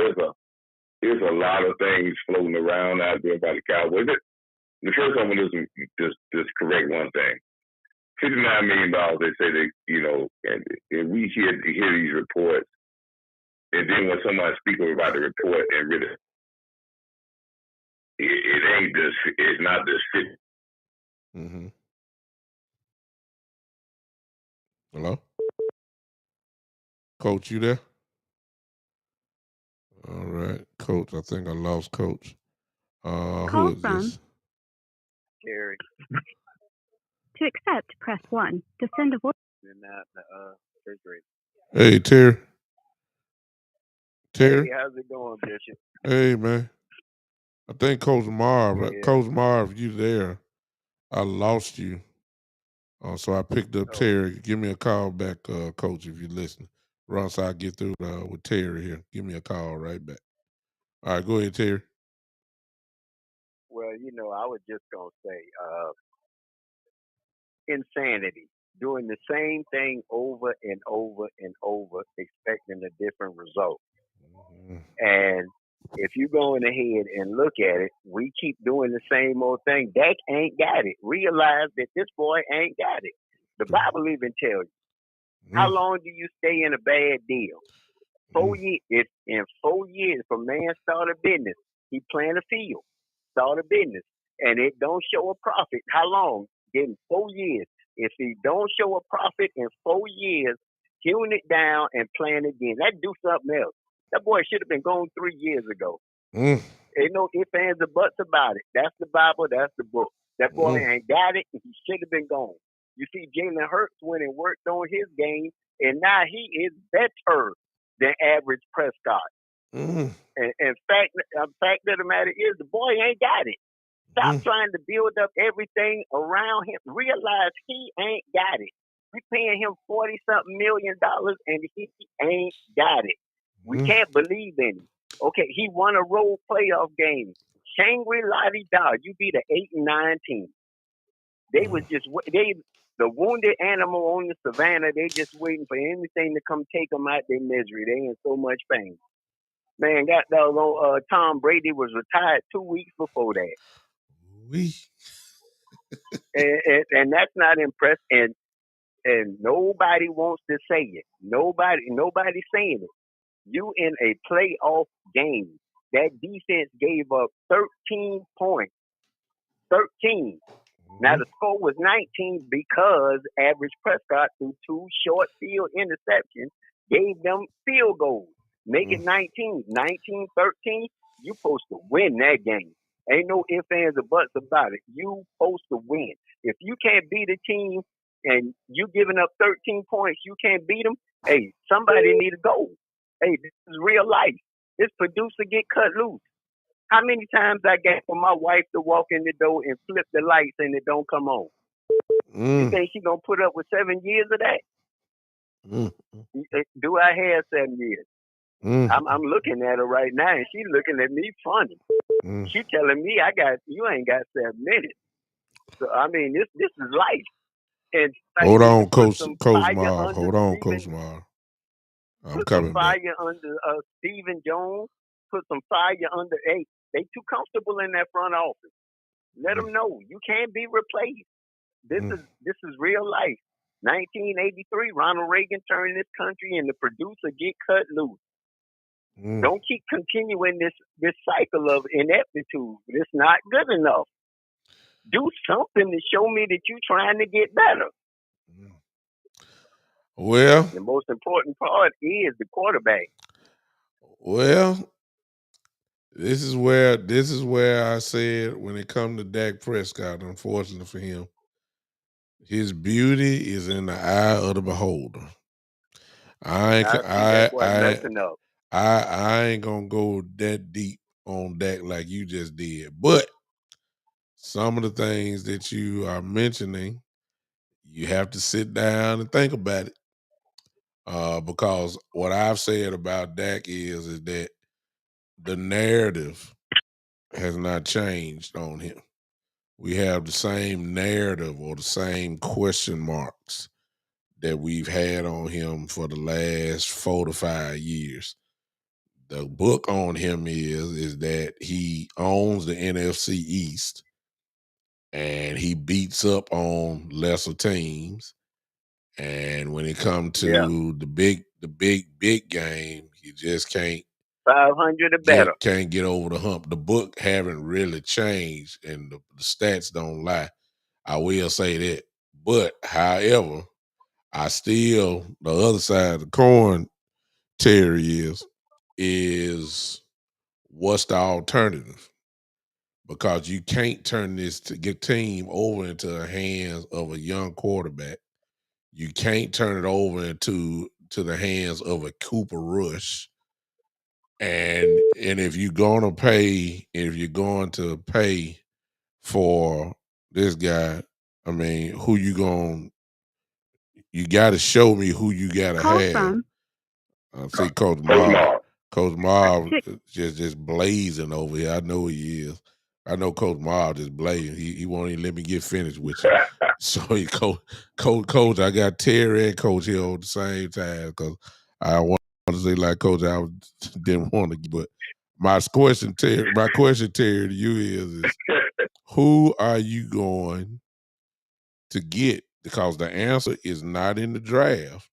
there's a lot of things floating around out there about the Cowboys. The first one is just correct one thing. $59 million, they say they, you know, and we hear these reports, and then when somebody speaks about the report and really, it's not just fit. Mm-hmm. Hello? Coach, you there? All right. Coach, I think I lost Coach. Who is this? Gary. To accept, press 1. To send a voice. In the first grade. Hey, Terry. Terry? Hey, how's it going, Bishop? Hey, man. I think Coach Marv. Yeah. Coach Marv, you there? I lost you. So I picked up Terry. Give me a call back, Coach, if you're listening. Once I get through with Terry here, give me a call right back. All right, go ahead, Terry. Well, you know, I was just going to say insanity. Doing the same thing over and over and over, expecting a different result. Mm-hmm. And if you're going ahead and look at it, we keep doing the same old thing. Dak ain't got it. Realize that this boy ain't got it. The Bible even tells you, how long do you stay in a bad deal? 4 years. If in 4 years, if a man start a business, he plant a field, start a business, and it don't show a profit, how long? In 4 years. If he don't show a profit in 4 years, hewn it down and plant again. That do something else. That boy should have been gone 3 years ago. Ain't no ifs, ands, or buts about it. That's the Bible. That's the book. That boy ain't got it. He should have been gone. You see, Jalen Hurts went and worked on his game, and now he is better than average Prescott. And fact of the matter is, the boy ain't got it. Stop trying to build up everything around him. Realize he ain't got it. We paying him $40-something million, and he ain't got it. We can't believe in him. Okay, he won a road playoff game. Shangri-La-Di-Da, you beat an 8-9 team. They was just the wounded animal on the savannah. They just waiting for anything to come take them out their misery. They in so much pain. Man, Tom Brady was retired 2 weeks before that. and that's not impressed. And nobody wants to say it. Nobody's saying it. You in a playoff game, that defense gave up 13 points. 13. Now the score was 19 because average Prescott threw 2 short field interceptions, gave them field goals. Make it 19, 19-13. You supposed to win that game. Ain't no ifs, ands, or buts about it. You supposed to win. If you can't beat a team and you giving up 13 points, you can't beat them. Hey, somebody need to go. Hey, this is real life. This producer get cut loose. How many times I got for my wife to walk in the door and flip the lights and it don't come on? You think she gonna put up with 7 years of that? Do I have 7 years? I'm looking at her right now and she looking at me funny. She telling me you ain't got 7 minutes. So I mean this is life. And hold on, Coach Mar. Hold on, Coach Mar. I'm coming back. Put some fire under Stephen Jones. Put some fire under. Hey, they too comfortable in that front office. Let them know you can't be replaced. This is real life. 1983, Ronald Reagan turned this country, and the producer get cut loose. Don't keep continuing this cycle of ineptitude. It's not good enough. Do something to show me that you're trying to get better. Well, the most important part is the quarterback. Well, this is where I said when it comes to Dak Prescott, unfortunately for him, his beauty is in the eye of the beholder. I ain't gonna go that deep on Dak like you just did, but some of the things that you are mentioning, you have to sit down and think about it. Because what I've said about Dak is that the narrative has not changed on him. We have the same narrative or the same question marks that we've had on him for the last 4 to 5 years. The book on him is that he owns the NFC East and he beats up on lesser teams. And when it comes to the big game, you just can't 500 or better. Can't get over the hump. The book haven't really changed, and the stats don't lie. I will say that. But however, I still the other side of the coin, Terry, is what's the alternative? Because you can't turn this team over into the hands of a young quarterback. You can't turn it over into the hands of a Cooper Rush. And if you're going to pay for this guy, I mean, you got to show me who you got to have. I see Coach Marv. Coach Marv just blazing over here. I know he is. I know Coach Marv just blazing. He won't even let me get finished with you. So Coach, I got Terry and Coach here at the same time because I want to say like Coach, I didn't want to, but my question, Terry, to you is who are you going to get? Because the answer is not in the draft.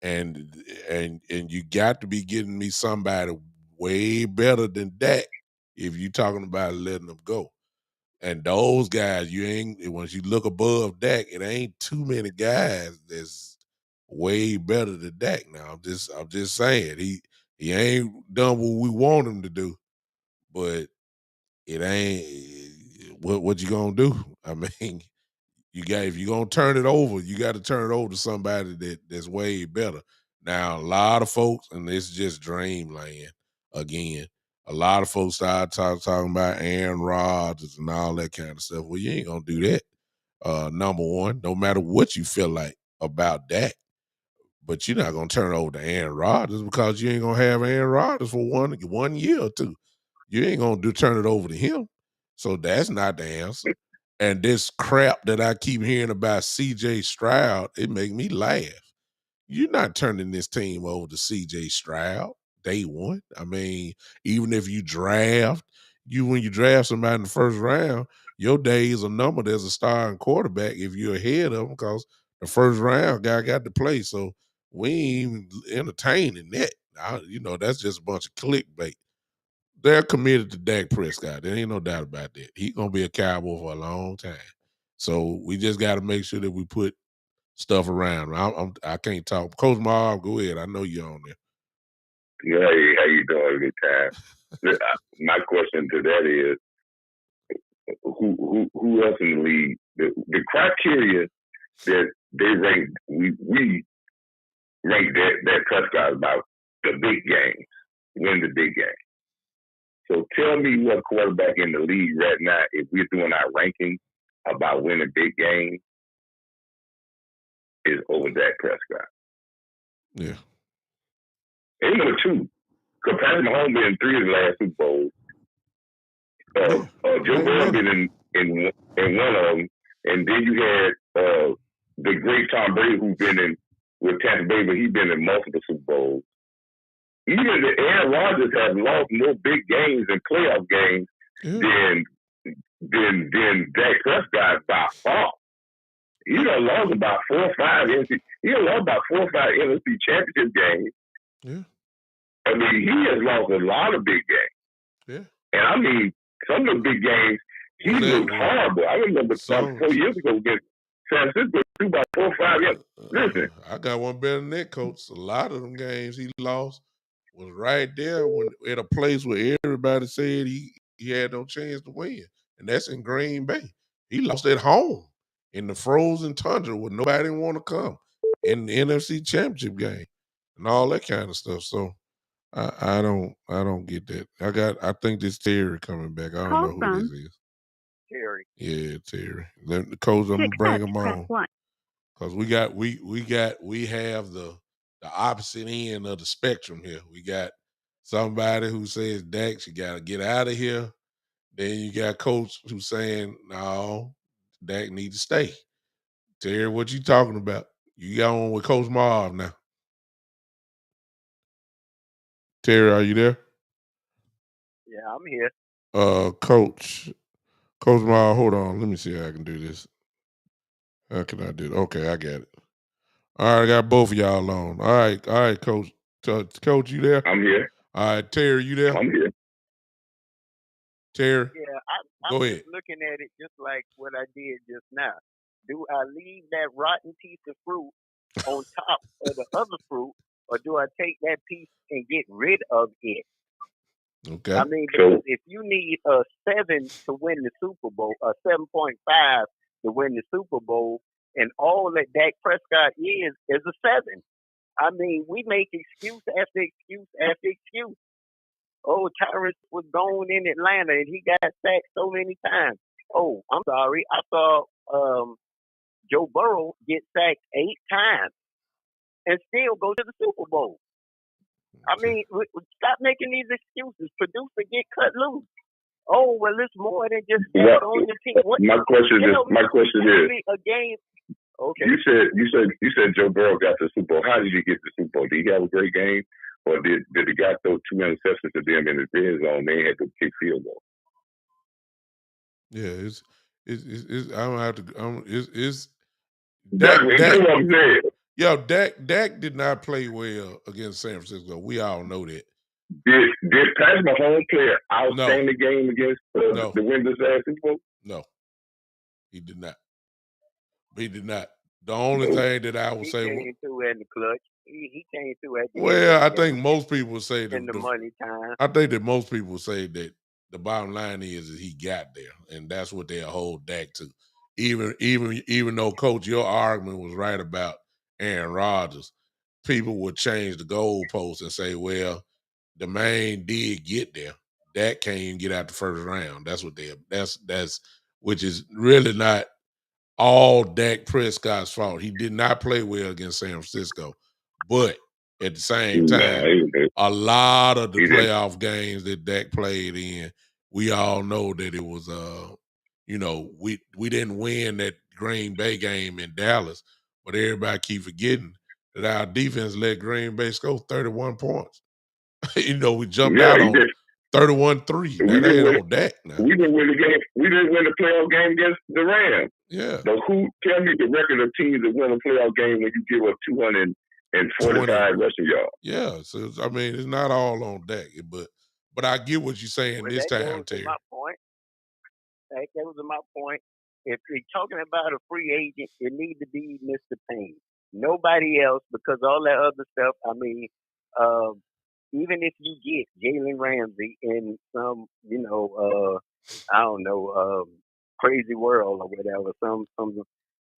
And you got to be getting me somebody way better than that if you're talking about letting them go. And those guys, once you look above Dak, it ain't too many guys that's way better than Dak. Now I'm just saying he ain't done what we want him to do, but it ain't what you gonna do. I mean, if you're gonna turn it over, you got to turn it over to somebody that's way better. Now, a lot of folks, and it's just dreamland again. A lot of folks start talking about Aaron Rodgers and all that kind of stuff. Well, you ain't gonna do that. Number one, no matter what you feel like about that, but you're not gonna turn it over to Aaron Rodgers because you ain't gonna have Aaron Rodgers for one year or two. You ain't gonna turn it over to him. So that's not the answer. And this crap that I keep hearing about CJ Stroud, it make me laugh. You're not turning this team over to CJ Stroud day one. I mean, even if you when you draft somebody in the first round, your days are numbered as a starting quarterback if you're ahead of them because the first round guy got to play. So we ain't even entertaining that. That's just a bunch of clickbait. They're committed to Dak Prescott. There ain't no doubt about that. He's gonna be a Cowboy for a long time. So we just got to make sure that we put stuff around. I can't talk. Coach Marv, go ahead. I know you're on there. Hey, how you doing, good time? My question to that is, who else in the league? The criteria that they rank, we rank that Prescott about the big games, win the big game. So tell me what quarterback in the league right now, if we're doing our ranking about winning big games, is over Dak Prescott. Yeah. And number two, because Patrick Mahomes been in 3 of the last Super Bowls. Joe Burrow been in one of them, and then you had the great Tom Brady, who's been in with Tampa Bay, but he's been in multiple Super Bowls. Even the Aaron Rodgers has lost more big games and playoff games than Dak Prescott by far. He done lost about 4 or 5 NFC. He done lost about 4 or 5 NFC championship games. Yeah. I mean, he has lost a lot of big games. Yeah. And I mean, some of the big games, he looked horrible. I remember 4 years ago against San Francisco, threw about 4 or 5 years. Listen. I got one better than that, Coach. A lot of them games he lost was right there when at a place where everybody said he had no chance to win. And that's in Green Bay. He lost at home in the frozen tundra where nobody want to come in the NFC Championship game and all that kind of stuff. So I don't get that. I think this Terry coming back. I don't know who this is. Terry. Yeah, Terry. The coach, I'm gonna bring him on. Because we have the opposite end of the spectrum here. We got somebody who says Dak, you gotta get out of here. Then you got coach who's saying, no, Dak need to stay. Terry, what you talking about? You got on with Coach Marv now. Terry, are you there? Yeah, I'm here. Coach Marv, hold on. Let me see how I can do this. How can I do it? Okay, I got it. All right, I got both of y'all on. All right, Coach. Coach, you there? I'm here. All right, Terry, you there? I'm here. Terry? Yeah, Go I'm ahead. just looking at it just like what I did just now. Do I leave that rotten piece of fruit on top of the other fruit, or do I take that piece and get rid of it? Okay. I mean, because if you need a 7 to win the Super Bowl, a 7.5 to win the Super Bowl, and all that Dak Prescott is a 7. I mean, we make excuse after excuse after excuse. Oh, Tyrus was gone in Atlanta and he got sacked so many times. Oh, I'm sorry. I saw Joe Burrow get sacked 8 times and still go to the Super Bowl. I mean, stop making these excuses. Producer get cut loose. Oh, well, it's more than just that on the team. My question is a game. Okay. You said Joe Burrow got the Super Bowl. How did he get the Super Bowl? Did he have a great game, or did the guy throw 2 interceptions to them in the red zone? They had to kick field goal. Yeah, it's I don't have to. It's Dak. What I'm saying. Yo, Dak did not play well against San Francisco. We all know that. Did Patrick Mahomes play an outstanding game against the Windows Super Bowl? No, he did not. He did not. The only thing that I would say, he came through in the clutch. He came through at the well, I think most people would say in the money time. I think that most people say that the bottom line is that he got there, and that's what they'll hold Dak to. Even though, Coach, your argument was right about Aaron Rodgers, people would change the goalposts and say, well, the man did get there. Dak can't even get out the first round. That's what that's which is really not all Dak Prescott's fault. He did not play well against San Francisco. But at the same time, a lot of the playoff games that Dak played in, we all know that it was we didn't win that Green Bay game in Dallas, but everybody keep forgetting that our defense let Green Bay score 31 points. We jumped out on 31-3. That ain't on Dak now. We didn't win the game. We didn't win the playoff game against the Rams. Yeah. So tell me the record of teams that win a playoff game when you give up 245 rushing yards? Yeah. So I mean, it's not all on Dak, but I get what you're saying this time, Terry. My point. That was my point. if you're talking about a free agent, it needs to be Mr. Payne. Nobody else, because all that other stuff. I mean, uh, even if you get Jalen Ramsey in some, I don't know, crazy world or whatever,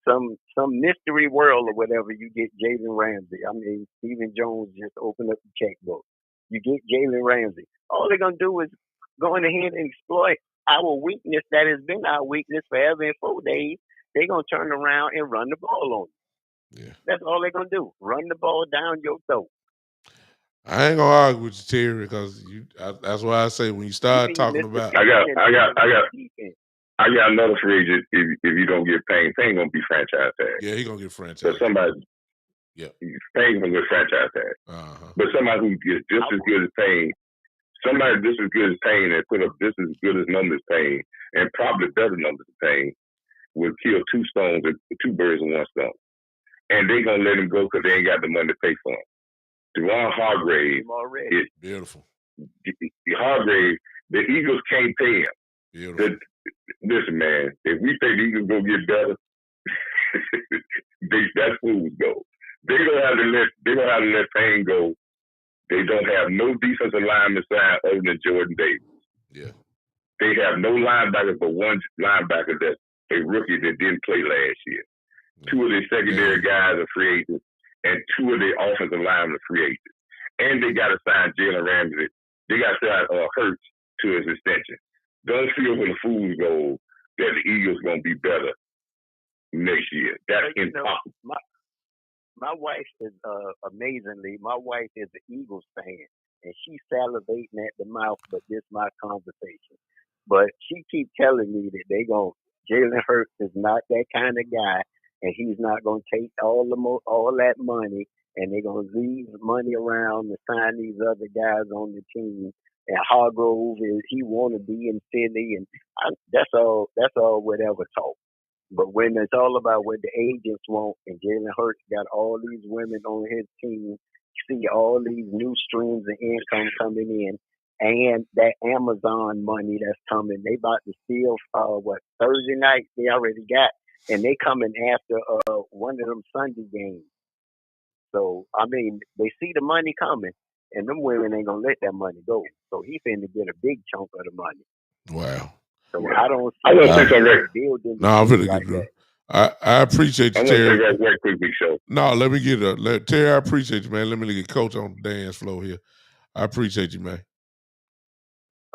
some mystery world or whatever, you get Jalen Ramsey. I mean, Stephen Jones just opened up the checkbook. You get Jalen Ramsey. All they're gonna do is go in ahead and exploit our weakness that has been our weakness forever in 4 days. They're gonna turn around and run the ball on you. Yeah. That's all they're gonna do. Run the ball down your throat. I ain't gonna argue with you, Terry, because that's why I say when you start talking about, I got another free agent. If you don't get Payne gonna be franchise tag. Yeah, he gonna get franchise. But somebody, Payne gonna get franchise tag. But somebody who gets just as good as Payne, somebody just as good as Payne and put up just as good as numbers as Payne, and probably better numbers than Payne, would kill two birds with one stone. And they gonna let him go because they ain't got the money to pay for him. Deron Hargrave is beautiful. Hargrave, the Eagles can't pay him. Beautiful. Listen, man, if we say the Eagles gonna get better, that's fools go. They don't have to let Payne go. They don't have no defensive lineman signed other than Jordan Davis. Yeah. They have no linebacker but one linebacker that's a rookie that didn't play last year. Yeah. Two of their secondary guys are free agents, and two of their offensive linemen are free agents. And they got to sign Jalen Ramsey. They got to sign Hurts to his extension. Don't feel when the fools go that the Eagles going to be better next year. That's impossible. My wife is amazingly. My wife is an Eagles fan, and she's salivating at the mouth. But this is my conversation. But she keeps telling me that Jalen Hurts is not that kind of guy, and he's not going to take all that money, and they're going to leave money around to sign these other guys on the team. And Hargrove he want to be in Philly, and that's all whatever talk. But when it's all about what the agents want, and Jalen Hurts got all these women on his team, see all these new streams of income coming in, and that Amazon money that's coming, they about to steal Thursday night they already got, and they coming after one of them Sunday games. So I mean, they see the money coming, and them women ain't gonna let that money go. So he finna get a big chunk of the money. Wow. So I don't see I'm gonna say something building. No, I'm finna get it. I appreciate you, I'm Terry. I'm gonna say that right quick, Big Show. No, let me get Terry. I appreciate you, man. Let me get Coach on the dance floor here. I appreciate you, man.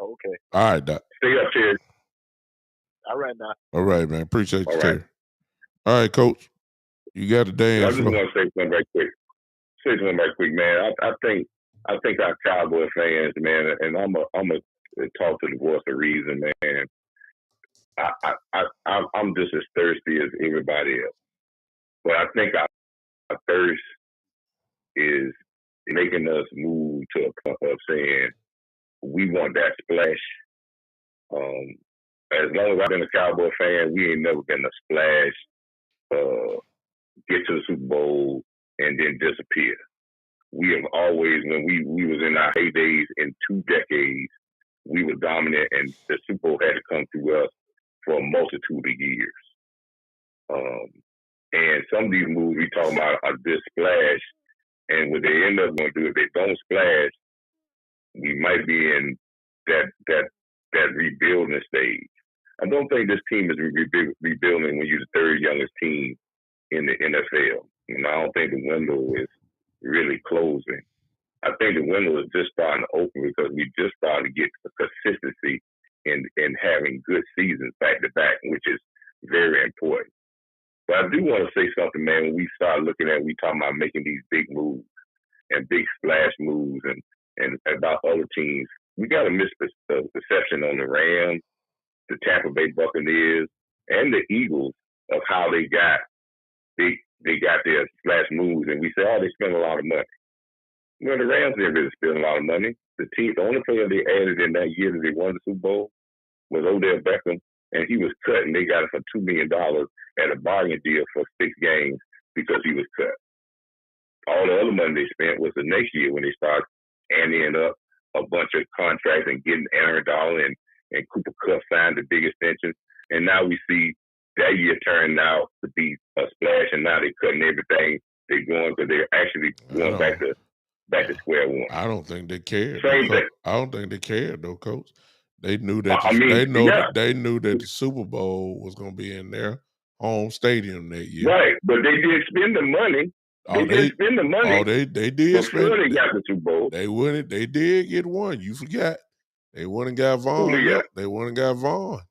Okay. All right, Doc. Stay up, Terry. All right, Doc. All right, man. Appreciate you, Terry. All right, Coach. You got the dance floor. I just want to say something right quick. Man. I think our Cowboy fans, man, and I'm a talk to the voice of reason, man. I'm just as thirsty as everybody else, but I think our thirst is making us move to a point of saying we want that splash. As long as I've been a Cowboy fan, we ain't never been a splash, get to the Super Bowl, and then disappear. We have always, when we was in our heydays in 2 decades, we were dominant, and the Super Bowl had to come through us for a multitude of years. And some of these moves we talking about are this splash, and what they end up going to do, if they don't splash, we might be in that rebuilding stage. I don't think this team is rebuilding when you're the third youngest team in the NFL. And I don't think the window is really closing. I think the window is just starting to open because we just started to get the consistency in having good seasons back to back, which is very important. But I do want to say something, man. When we start looking at, we talking about making these big moves and big splash moves and about other teams, we got to miss the perception on the Rams, the Tampa Bay Buccaneers, and the Eagles of how they got their splash moves, and we say, oh, they spent a lot of money. Well, the Rams didn't really spend a lot of money. The only player they added in that year that they won the Super Bowl was Odell Beckham, and he was cut, and they got it for $2 million at a bargain deal for 6 games because he was cut. All the other money they spent was the next year when they started anteing up a bunch of contracts and getting Aaron Donald and Cooper Kupp signed the big extensions. And now we see that year turned out to be a splash, and now they're cutting everything they're going because they're actually going back to square one. I don't think they cared. Same thing. I don't think they cared though, Coach. They knew that they knew that the Super Bowl was going to be in their home stadium that year. Right, but they didn't spend the money. They didn't spend the money. Oh, they did spend. They got the Super Bowl. They did get one. You forgot. They went and got Vaughn. They went and got Vaughn.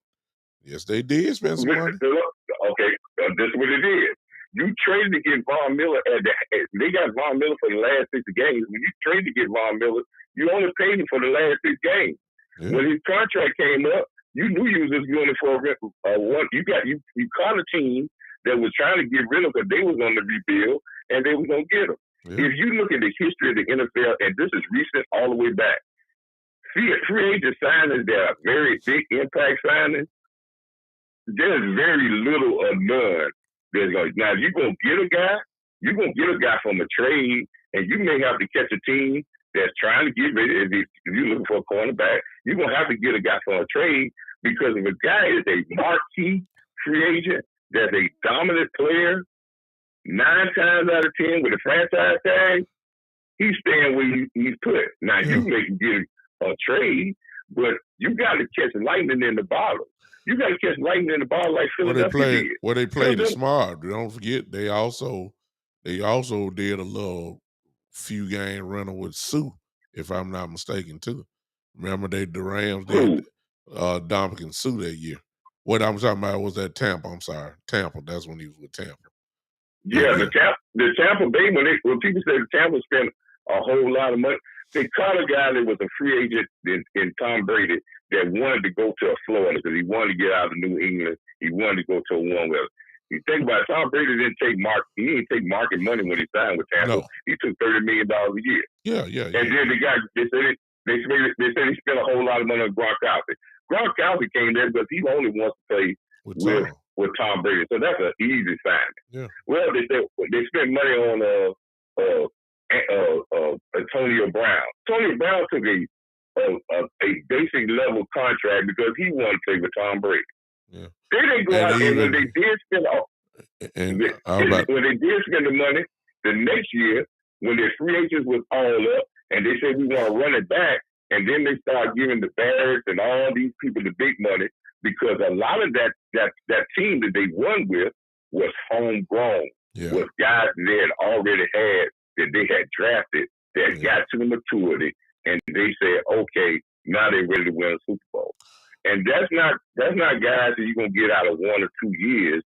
Yes, they did spend some money. Okay, this is what it is. You traded to get Von Miller they got Von Miller for the last 6 games. When you traded to get Von Miller, you only paid him for the last 6 games. Yeah. When his contract came up, you knew you was just doing it for one. You caught a team that was trying to get rid of because they was on the rebuild and they was gonna get him. Yeah. If you look at the history of the NFL, and this is recent all the way back, free agent signings that are very big impact signings, there's very little or none. Now, if you're going to get a guy from a trade, and you may have to catch a team that's trying to get rid of it. If you're looking for a cornerback, you're going to have to get a guy from a trade because if a guy is a marquee free agent that's a dominant player, 9 times out of 10 with a franchise tag, he's staying where he's put. Now, you may get a trade, but you got to catch lightning in the bottle. You got to catch lightning in the ball like Philadelphia did. They played it smart. Don't forget, they also did a little few game rental with Sue, if I'm not mistaken, too. Remember the Rams did Dominican Sue that year. What I'm talking about was that Tampa. I'm sorry, Tampa. That's when he was with Tampa. Yeah, the Tampa Bay when people say Tampa spent a whole lot of money, they caught a guy that was a free agent in Tom Brady that wanted to go to Florida because he wanted to get out of New England. He wanted to go to a warm weather. You think about it, Tom Brady didn't take market money when he signed with Tampa. No. He took $30 million a year. Yeah. And then the guy, they said he spent a whole lot of money on Gronkowski. Gronkowski came there because he only wants to play with Tom Brady. So that's an easy sign. Yeah. Well, they spent money on Antonio Brown. Antonio Brown took a basic level contract because he wanted to play with Tom Brady. Yeah. They didn't go out and when they did spend when they did spend the money the next year when their free agents was all up and they said we want to run it back, and then they started giving the Bears and all these people the big money because a lot of that team that they won with was homegrown. Yeah. Was guys they had already had that they had drafted that got to the maturity, and they said, okay, now they're ready to win a Super Bowl. And that's not guys that you're gonna get out of 1 or 2 years,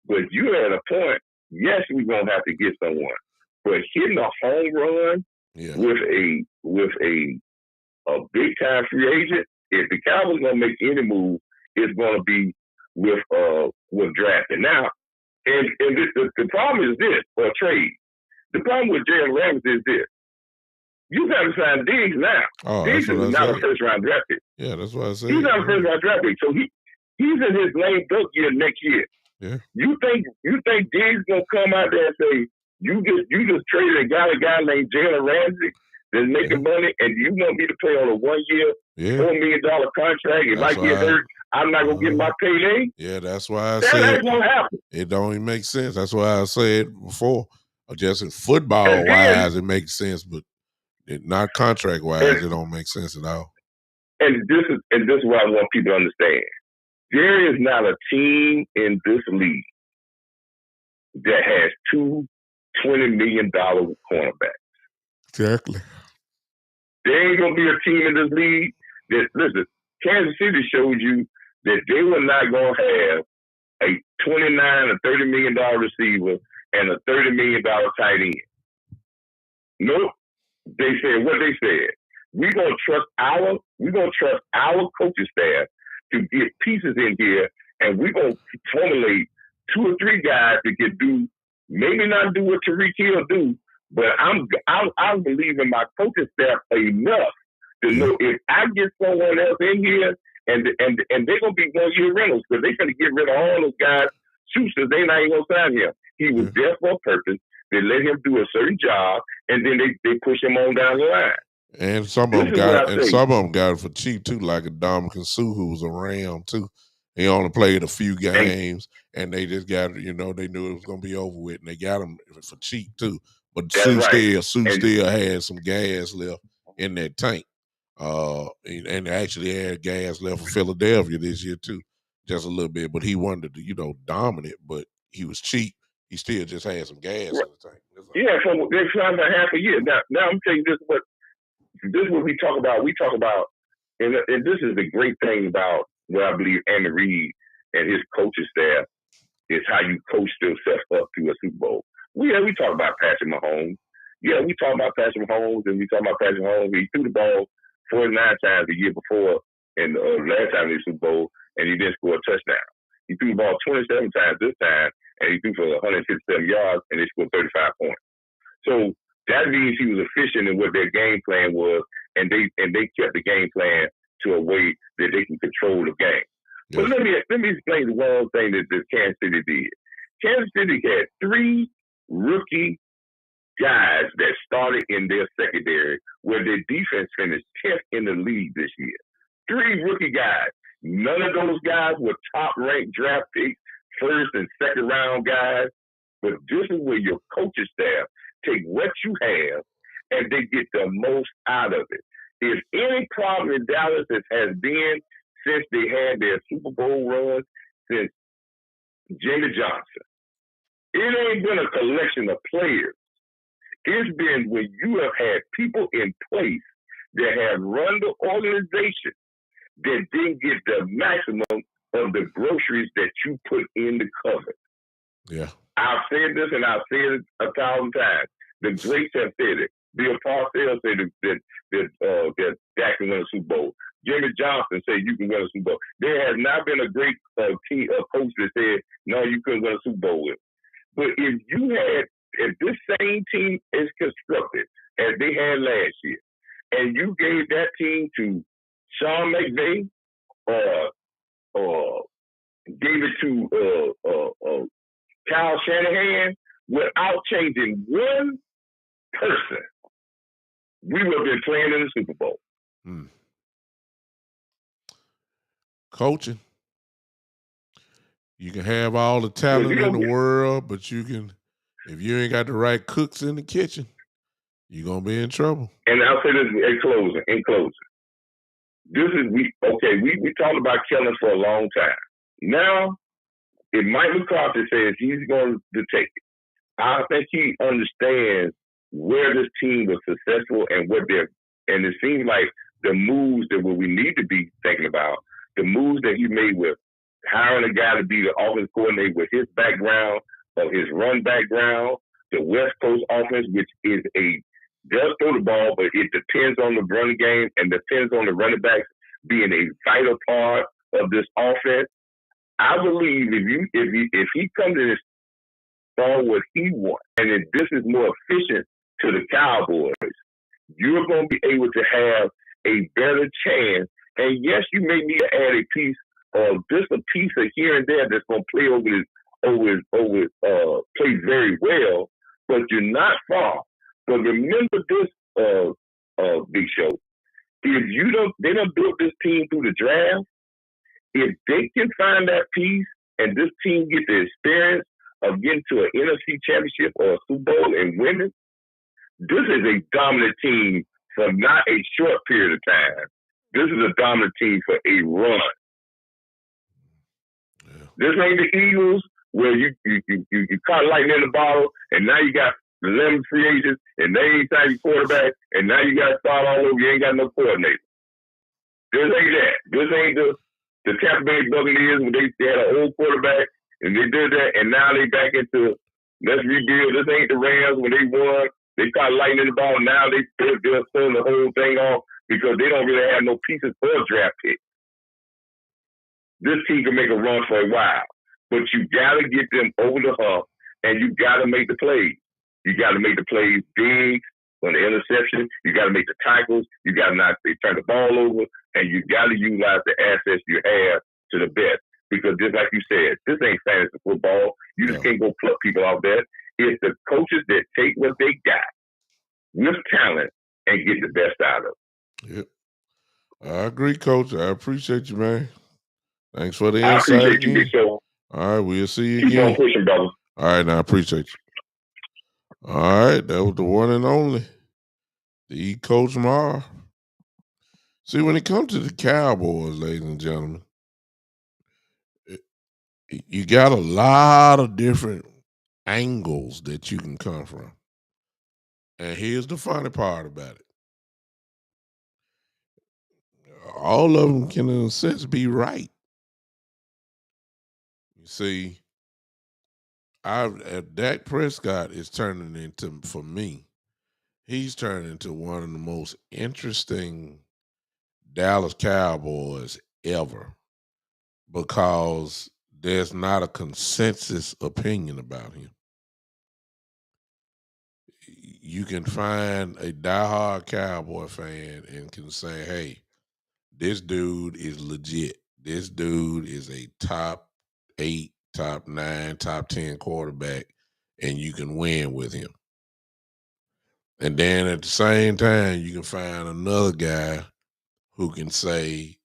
but you're at a point. Yes, we're gonna have to get someone, but hitting a home run with a big time free agent, if the Cowboys gonna make any move, it's gonna be with drafting now. And the problem is this, or trade. The problem with Jalen Ramsey is this. You got to sign Diggs now. Oh, Diggs is not a first-round draft pick. Yeah, that's what I said. He's not a first-round draft pick, so he's in his lame duck year next year. Yeah. You think Diggs gonna come out there and say you just traded a guy named Jalen Ramsey that's making money, and you want me to play on a 1 year, $4 million contract? If I get hurt, I'm not gonna get my payday. Yeah, that's why I said that's gonna happen. It don't even make sense. That's why I said before. Just in football wise, it makes sense, but not contract wise, it don't make sense at all. And this is what I want people to understand. There is not a team in this league that has 2 $20 million cornerbacks. Exactly. There ain't gonna be a team in this league that listen. Kansas City showed you that they were not gonna have a $29 or $30 million receiver and a $30 million tight end. Nope. They said what they said. We're gonna trust our coaching staff to get pieces in here, and we're gonna formulate 2 or 3 guys that can do maybe not do what Tyreek Hill do, but I believe in my coaching staff enough to know if I get someone else in here and they're gonna be 1 year rentals because they're gonna get rid of all those guys. Shooters, they not even gonna sign him. He was there for a purpose. They let him do a certain job, and then they push him on down the line. And some of them got it for cheap too, like a Dominican Sue who was a Ram too, He only played a few games, and they just got, they knew it was gonna be over with, and they got him for cheap too. But That's right. Sue still had some gas left in that tank. And actually had gas left for Philadelphia this year too, just a little bit. But he wanted to, dominant, but he was cheap. He still just had some gas in the tank. Yeah, so they're trying for half a year. Now I'm telling you this is what we talk about. We talk about, and this is the great thing about what I believe Andy Reid and his coaching staff is how you coach yourself up to a Super Bowl. We talk about Patrick Mahomes. Yeah, we talk about Patrick Mahomes, and we talk about Patrick Mahomes. He threw the ball 49 times the year before, and last time in the Super Bowl, and he didn't score a touchdown. He threw the ball 27 times this time, and he threw for 157 yards, and they scored 35 points. So that means he was efficient in what their game plan was, and they kept the game plan to a way that they can control the game. Yes. But let me explain the one thing that Kansas City did. Kansas City had 3 rookie guys that started in their secondary, where their defense finished 10th in the league this year. 3 rookie guys. None of those guys were top-ranked draft picks, first and second round guys. But this is where your coaching staff take what you have and they get the most out of it. If any problem in Dallas has been since they had their Super Bowl run, since Jimmy Johnson, it ain't been a collection of players. It's been when you have had people in place that have run the organization that didn't get the maximum of the groceries that you put in the cupboard. Yeah. I've said this and I've said it 1,000 times. The greats have said it. Bill Parcells said that Dak can win a Super Bowl. Jimmy Johnson said you can win a Super Bowl. There has not been a great coach that said, no, you couldn't win a Super Bowl with. But if this same team is constructed as they had last year, and you gave that team to Sean McVay or gave it to Kyle Shanahan without changing one person, we would have been playing in the Super Bowl. Coaching. You can have all the talent in the world, but if you ain't got the right cooks in the kitchen, you're going to be in trouble. And I'll say this in closing. We talked about Kellen for a long time. Now, if Mike McCarthy says he's going to take it, I think he understands where this team was successful and and it seems like the moves that we need to be thinking about, the moves that he made with hiring a guy to be the offense coordinator with his background, of his run background, the West Coast offense, which is does throw the ball, but it depends on the running game and depends on the running backs being a vital part of this offense. I believe if he comes in and start what he wants, and if this is more efficient to the Cowboys, you're going to be able to have a better chance. And yes, you may need to add a piece of just a piece of here and there that's going to play play very well, but you're not far. But remember this, Big Show. If they don't build this team through the draft, if they can find that piece and this team get the experience of getting to an NFC championship or a Super Bowl and winning, this is a dominant team for not a short period of time. This is a dominant team for a run. Yeah. This ain't the Eagles where you caught lightning in the bottle and now you got 11 free agents and they ain't signed your quarterback and now you got to start all over. You ain't got no coordinator. This ain't that. This ain't the Tampa Bay Buccaneers when they had an old quarterback and they did that and now they back into let's rebuild. This ain't the Rams when they won. They caught lightning in the ball. Now they're throwing the whole thing off because they don't really have no pieces for a draft pick. This team can make a run for a while, but you got to get them over the hump and you got to make the plays. You got to make the plays big on the interception. You got to make the tackles. You got to not turn the ball over, and you got to utilize the assets you have to the best. Because just like you said, this ain't fantasy football. You just can't go pluck people off that. It's the coaches that take what they got with talent and get the best out of it. Yep. I agree, Coach. I appreciate you, man. Thanks for the I insight appreciate you, again. Big Show. All right, we'll see you Keep on again. pushing, brother. All right, now I appreciate you. All right, that was the one and only, the Coach Mar. See, when it comes to the Cowboys, ladies and gentlemen, you got a lot of different angles that you can come from. And here's the funny part about it. All of them can, in a sense, be right. You see, Dak Prescott is turning into, for me, he's turning into one of the most interesting Dallas Cowboys ever, because there's not a consensus opinion about him. You can find a diehard Cowboy fan and can say, hey, this dude is legit. This dude is a top 8, top 9, top 10 quarterback, and you can win with him. And then at the same time, you can find another guy who can say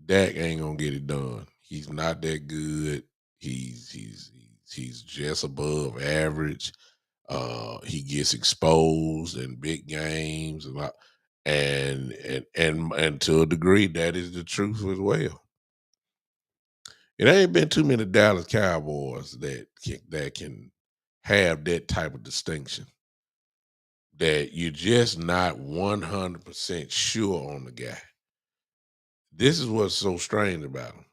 Dak ain't gonna get it done. He's not that good. He's just above average. He gets exposed in big games, and to a degree, that is the truth as well. It ain't been too many Dallas Cowboys that can have that type of distinction, that you're just not 100% sure on the guy. This is what's so strange about him.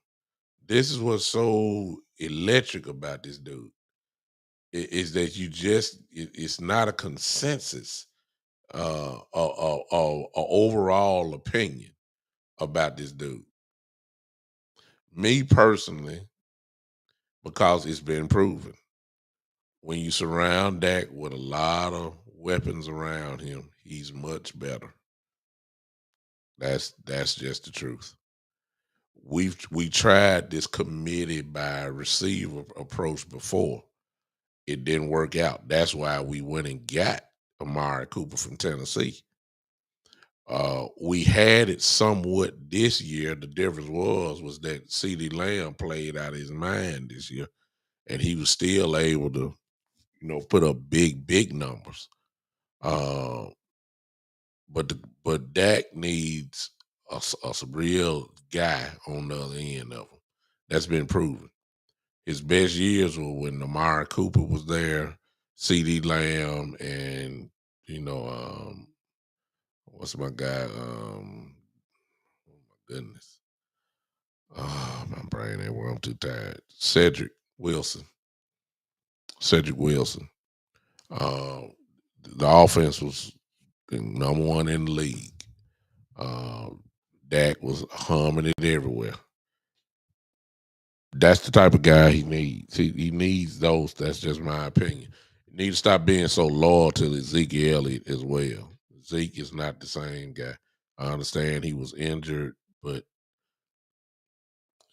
This is what's so electric about this dude, is that it's not a consensus, overall opinion about this dude. Me personally, because it's been proven, when you surround Dak with a lot of weapons around him, he's much better. That's just the truth. We tried this committee by receiver approach before. It didn't work out. That's why we went and got Amari Cooper from Tennessee. We had it somewhat this year. The difference was that CeeDee Lamb played out of his mind this year, and he was still able to, put up big numbers. But Dak needs a real guy on the other end of him. That's been proven. His best years were when Amari Cooper was there, CeeDee Lamb, and what's my guy? Oh my goodness. Oh, my brain ain't where I'm too tired. Cedric Wilson. The offense was number one in the league. Dak was humming it everywhere. That's the type of guy he needs. He needs those. That's just my opinion. He needs to stop being so loyal to Ezekiel Elliott as well. Zeke is not the same guy. I understand he was injured, but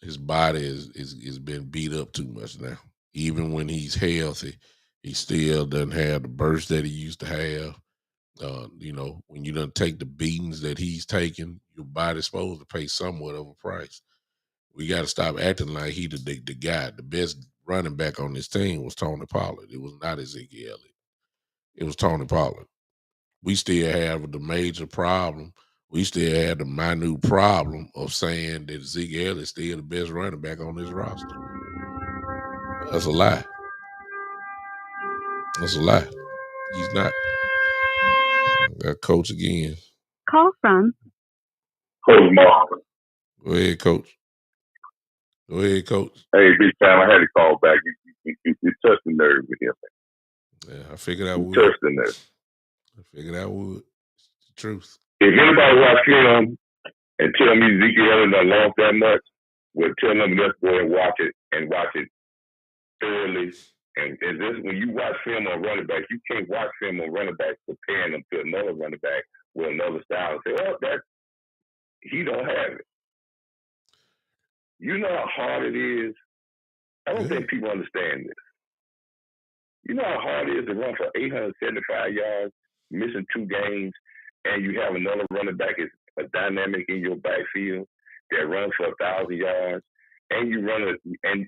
his body is been beat up too much now. Even when he's healthy, he still doesn't have the burst that he used to have. When you don't take the beatings that he's taking, your body's supposed to pay somewhat of a price. We got to stop acting like he the guy. The best running back on this team was Tony Pollard. It was not Ezekiel Elliott. It was Tony Pollard. We still have the major problem. We still have the minute problem of saying that Ezekiel is still the best running back on this roster. That's a lie. That's a lie. He's not. Got coach again. Call from Coach Mark. Go ahead, coach. Hey, big time. I had to call back. You touched the nerve with him. Yeah, I figured I would. Touched the nerve. It's the truth. If anybody watch film and tell me Ezekiel Elliott done lost that much, well, tell them let's go and watch it thoroughly. And this, when you watch film on running backs, you can't watch film on running backs comparing them to another running back with another style and say, oh, he don't have it. You know how hard it is? I don't think people understand this. You know how hard it is to run for 875 yards, missing 2 games, and you have another running back is a dynamic in your backfield that runs for 1,000 yards, and you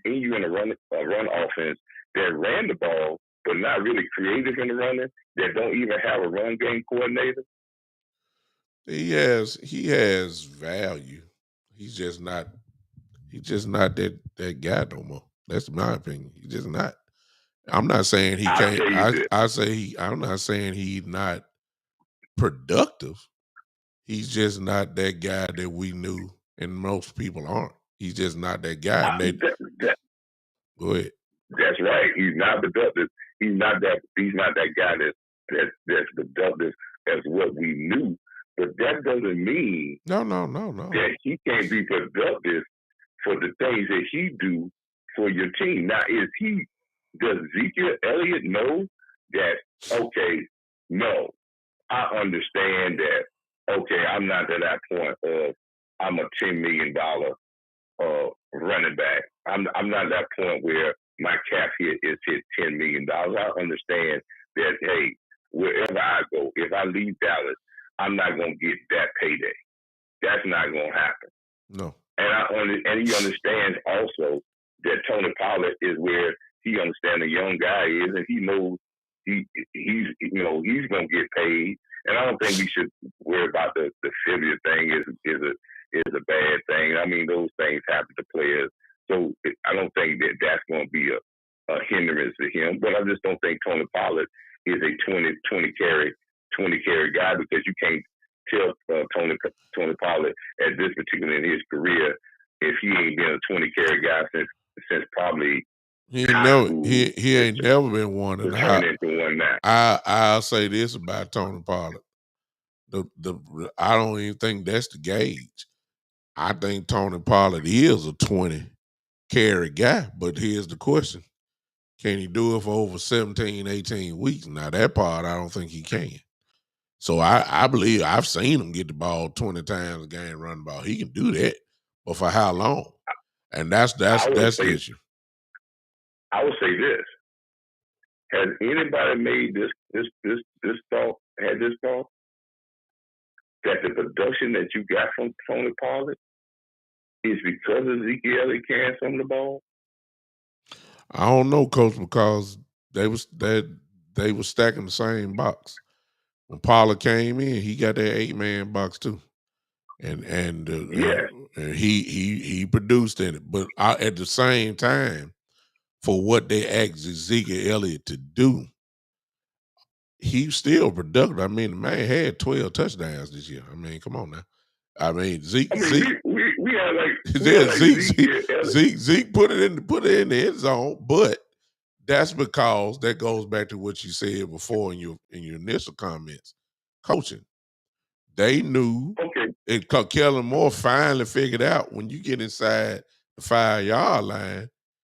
you in a run offense that ran the ball, but not really creative in the running, that don't even have a run game coordinator. He has value. He's just not that guy no more. That's my opinion. He's just not. I'm not saying he I'll can't. tell you this. I'm not saying he's not productive. He's just not that guy that we knew, and most people aren't. He's just not that guy. Go ahead. That's right. He's not productive. He's not that guy that's productive as what we knew. But that doesn't mean No. that he can't be productive for the things that he do for your team. Now, does Ezekiel Elliott know that, okay, no, I understand that, okay, I'm not at that point of I'm a $10 million running back. I'm not at that point where my cap hit is hit $10 million. I understand that, hey, wherever I go, if I leave Dallas, I'm not going to get that payday. That's not going to happen. No. And he understands also that Tony Pollard is where he understands the young guy is, and he knows he's going to get paid. And I don't think we should worry about the failure thing is a bad thing. I mean, those things happen to players. So I don't think that that's going to be a hindrance to him. But I just don't think Tony Pollard is a 20 carry guy, because you can't tell Tony Pollard at this particular in his career if he ain't been a 20 carry guy since probably he ain't never been one. And I'll say this about Tony Pollard: I don't even think that's the gauge. I think Tony Pollard is a 20 carry guy, but here's the question: can he do it for over 17, 18 weeks? Now that part, I don't think he can. So I believe I've seen him get the ball 20 times a game, run the ball. He can do that, but for how long? And that's the issue. I would say this: has anybody made this thought? Had this thought that the production that you got from Tony Pollard is because Ezekiel Elliott carrying some of the ball? I don't know, Coach, because they was stacking the same box. When Pollard came in, he got that 8-man box too, and he produced in it. But at the same time, for what they asked Ezekiel Elliott to do, he's still productive. I mean, the man had 12 touchdowns this year. I mean, come on now. I mean, Zeke. We had Zeke put it in the end zone, but that's because that goes back to what you said before in your initial comments. Coaching, they knew. Okay. Kellen Moore finally figured out when you get inside the 5-yard line,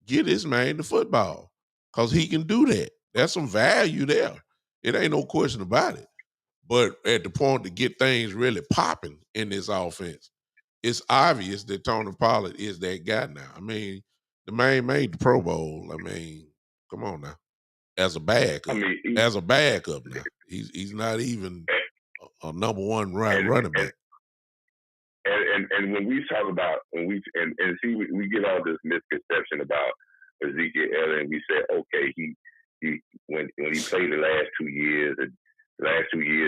get this man the football, because he can do that. There's some value there. It ain't no question about it. But at the point to get things really popping in this offense, it's obvious that Tony Pollard is that guy now. I mean, the man made the Pro Bowl. I mean, come on now. As a backup. Now. He's not even a number one running back. And when we talk about we get all this misconception about Ezekiel Elliott, and we say, okay, he when he played the last 2 years,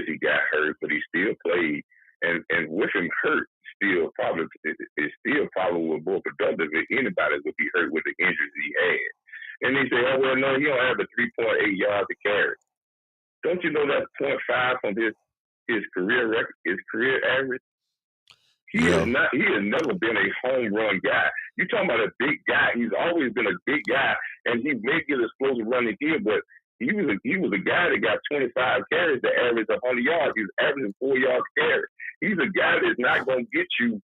he got hurt, but he still played, and with him hurt, still probably was more productive than anybody would be hurt with the injuries he had. And they say, oh well, no, he don't have a 3.8 yards to carry. Don't you know that's 0.5 from his career record, his career average? He has never been a home run guy. You're talking about a big guy. He's always been a big guy, and he may get explosive running here, but he was a guy that got 25 carries to average 100 yards. He's averaging 4 yards a carry. He's a guy that's not going to get you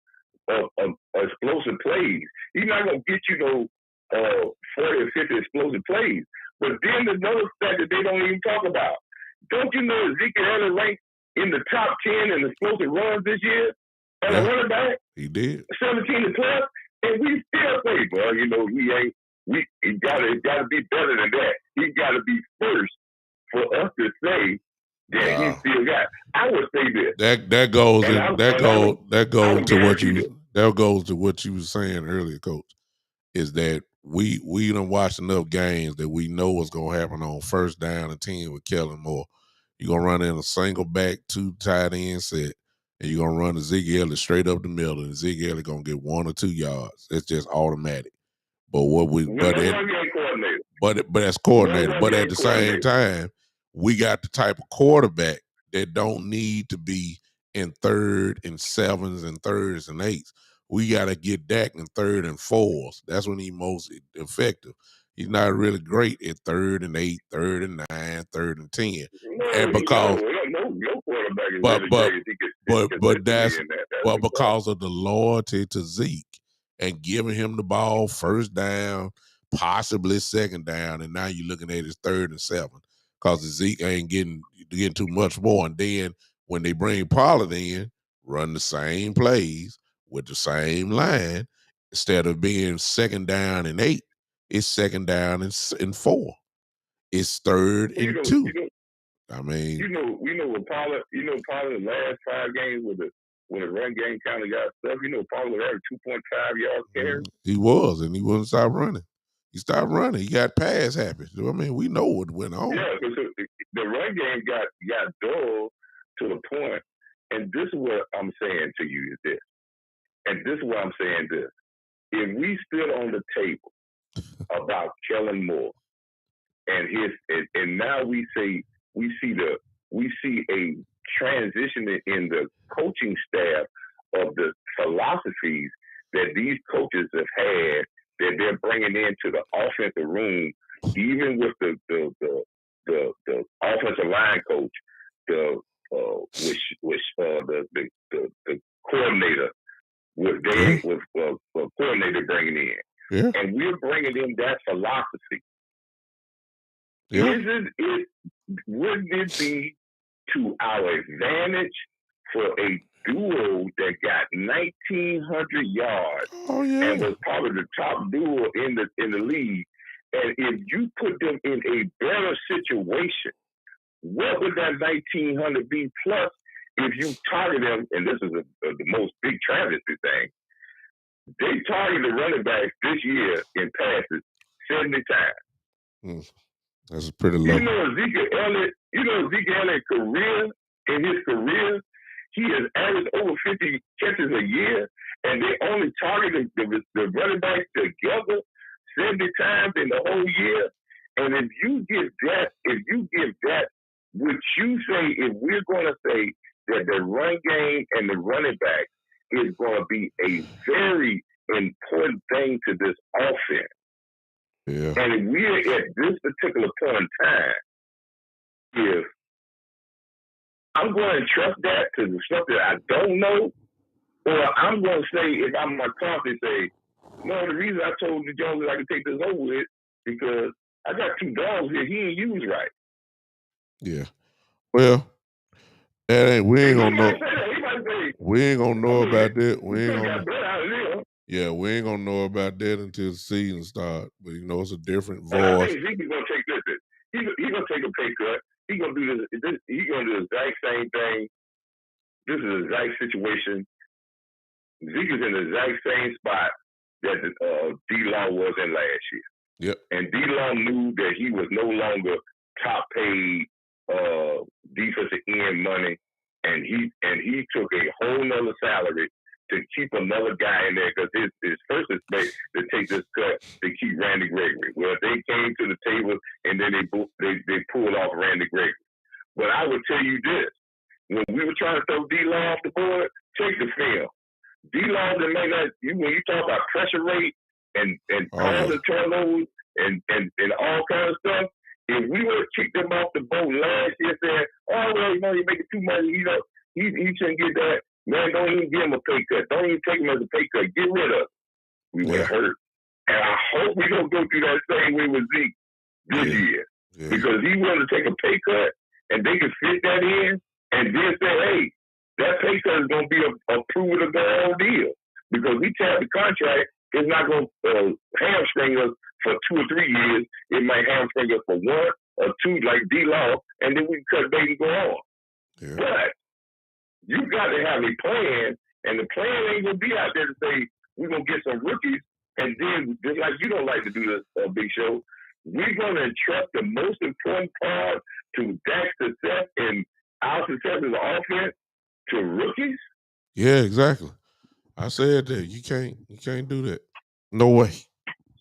explosive plays. He's not going to get you those 40 or 50 explosive plays. But then there's another stat that they don't even talk about. Don't you know Ezekiel Elliott ranked in the top 10 in explosive runs this year? And a running back, he did 17 to 12, and we still say, well, you know, it gotta be better than that. He gotta be first for us to say that he still got. I would say this. That goes to what you were saying earlier, Coach. is that we done watched enough games that we know what's gonna happen on first down and 10 with Kellen Moore. You're gonna run in a single back, 2 tight end set, and you're gonna run a Zeke Elliott straight up the middle, and Zeke Elliott gonna get 1 or 2 yards. It's just automatic. But what we But as coordinator, but at the same time, we got the type of quarterback that don't need to be in 3rd and 7s and 3rds and 8s. We got to get Dak in 3rd and 4s. That's when he's most effective. He's not really great at 3rd and 8, 3rd and 9, 3rd and 10. And because no quarterback is really great. But because of the loyalty to Zeke and giving him the ball first down, possibly 2nd down, and now you're looking at his 3rd and 7 because Zeke ain't getting too much more. And then when they bring Pollard in, run the same plays with the same line instead of being 2nd down and 8, it's 2nd down and 4. It's 3rd and 2. I mean, with Pollard, Pollard the last 5 games when the run game kind of got stuff, Pollard was average 2.5 yards carry. He was, and he wouldn't stop running. He stopped running. He got pass happy. I mean, we know what went on. Yeah, the run game got dull to the point, and this is what I'm saying to you is this. And this is what I'm saying this. If we stood on the table about Kellen Moore and now we see a transition in the coaching staff of the philosophies that these coaches have had that they're bringing into the offensive room, even with the offensive line coach, the coordinator with coordinator bringing in, and we're bringing in that philosophy. Wouldn't it be to our advantage for a duo that got 1,900 yards and was probably the top duo in the league? And if you put them in a better situation, what would that 1,900 be? Plus, if you target them, and this is the most big travesty thing, they targeted the running backs this year in passes 70 times. That's pretty low. Zeke Elliott's career, he has averaged over 50 catches a year, and they only targeted the running backs together 70 times in the whole year. And if you give that, would you say, if we're going to say that the run game and the running back is going to be a very important thing to this offense? Yeah. And if we're at this particular point in time, if I'm going to trust that to something I don't know, or I'm going to say, if I'm my confidence, say, no, the reason I told the Jones that I could take this over with because I got 2 dogs here he ain't used right. Yeah. Well, we ain't gonna know. We ain't gonna know about that. We ain't gonna know about that until the season starts. But it's a different voice. I think Zeke is gonna take this. He's gonna take a pay cut. He's gonna do this. He's gonna do the exact same thing. This is the exact situation. Zeke is in the exact same spot that D-Law was in last year. Yep. And D-Law knew that he was no longer top paid defensive end money, and he took a whole nother salary to keep another guy in there because his first instinct to take this cut to keep Randy Gregory. Well, they came to the table and then they pulled off Randy Gregory. But I would tell you this: when we were trying to throw D-Law off the board, take the film. D-Law that made that when you talk about pressure rate and causing turnovers and all kinds of stuff. If we would have kicked him off the boat last year, saying, "Oh well, you're making too much. He shouldn't get that." Man, don't even give him a pay cut. Don't even take him as a pay cut. Get rid of him. We were hurt. And I hope we don't go through that same way with Zeke this year. Yeah. Because he wanted to take a pay cut and they can fit that in and then say, hey, that pay cut is going to be a prove it or go on deal. Because we tap the contract, it's not going to hamstring us for 2 or 3 years. It might hamstring us for 1 or 2, like D-Law, and then we can cut bait and go on. Yeah. But you got to have a plan, and the plan ain't going to be out there to say, we're going to get some rookies And then, just like you don't like to do this, Big Show, we're going to entrust the most important part to Dak's success and our success as an offense to rookies. Yeah, exactly. I said that you can't do that. No way.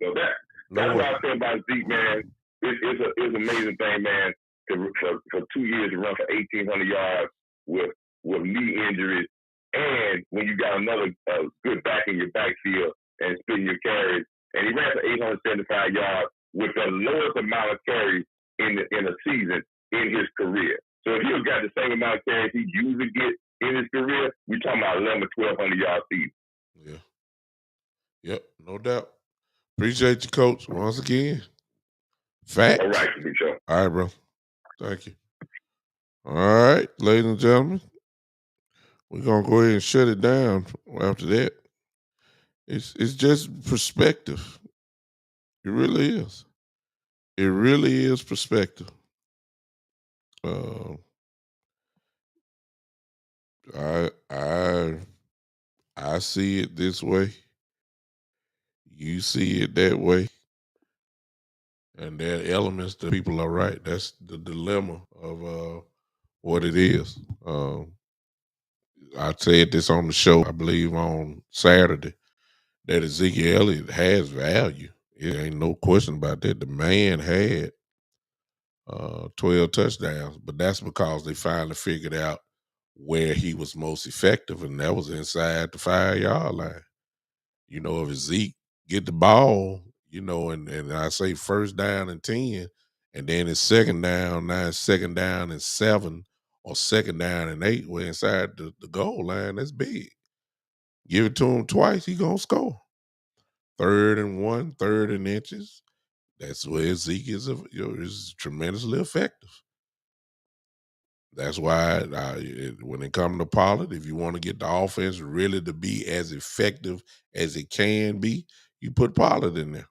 So that's what I say about Zeke, man. It's an amazing thing, man. For 2 years to run for 1,800 yards with knee injuries, and when you got another good back in your backfield and spin your carries, and he ran for 875 yards with the lowest amount of carries in a season in his career. So if he's got the same amount of carries he usually gets in his career, we're talking about 11 or 1,200 yard season. Yeah. Yep, no doubt. Appreciate you, Coach, once again. Facts. All right, Big Show. All right, bro. Thank you. All right, ladies and gentlemen, we're gonna go ahead and shut it down after that. It's just perspective. It really is. It really is perspective. Uh, I see it this way. You see it that way. And there are elements that people are right. That's the dilemma of what it is. I said this on the show, I believe on Saturday, that Ezekiel Elliott has value. It ain't no question about that. The man had 12 touchdowns, but that's because they finally figured out where he was most effective, and that was inside the 5-yard line. You know, if Zeke get the ball, you know, and I say first down and 10, and then it's second down, now it's second down and 7, or second down and 8, we're inside the goal line, that's big. Give it to him twice, he gonna score. 3rd and 1, 3rd and inches. That's where Zeke is tremendously effective. That's why when it comes to Pollard, if you want to get the offense really to be as effective as it can be, you put Pollard in there.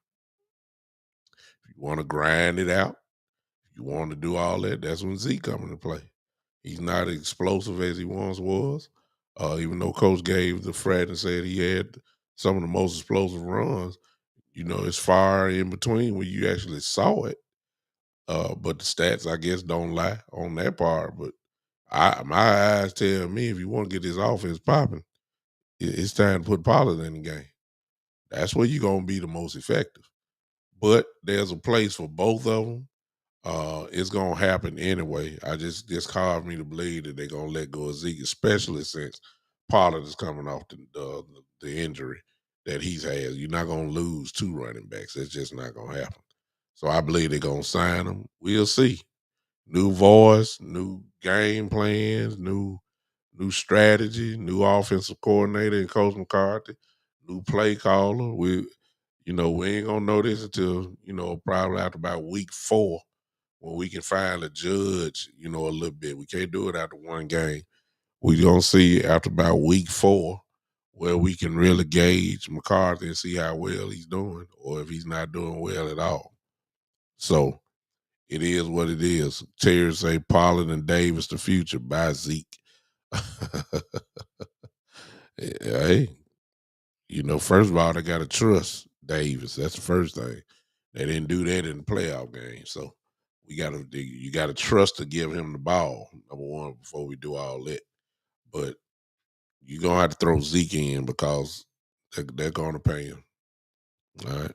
If you want to grind it out, if you want to do all that, that's when Zeke comes into play. He's not as explosive as he once was, even though Coach gave the frat and said he had some of the most explosive runs. You know, it's far in between when you actually saw it. But the stats, I guess, don't lie on that part. But my eyes tell me if you want to get this offense popping, it's time to put Pollard in the game. That's where you're going to be the most effective. But there's a place for both of them. It's going to happen anyway. It's hard for me to believe that they're going to let go of Zeke, especially since Pollard is coming off the injury that he's had. You're not going to lose 2 running backs. It's just not going to happen. So I believe they're going to sign him. We'll see. New voice, new game plans, new strategy, new offensive coordinator and Coach McCarthy, new play caller. We ain't gonna know this until, probably after about week 4 when we can finally judge, a little bit. We can't do it after one game. We're gonna see after about week 4 where we can really gauge McCarthy and see how well he's doing or if he's not doing well at all. So it is what it is. Terry say Pollard and Davis the future by Zeke. Hey, first of all, they got to trust Davis. That's the first thing. They didn't do that in the playoff game. So you got to trust to give him the ball, number one, before we do all that. But you're going to have to throw Zeke in because they're going to pay him. All right.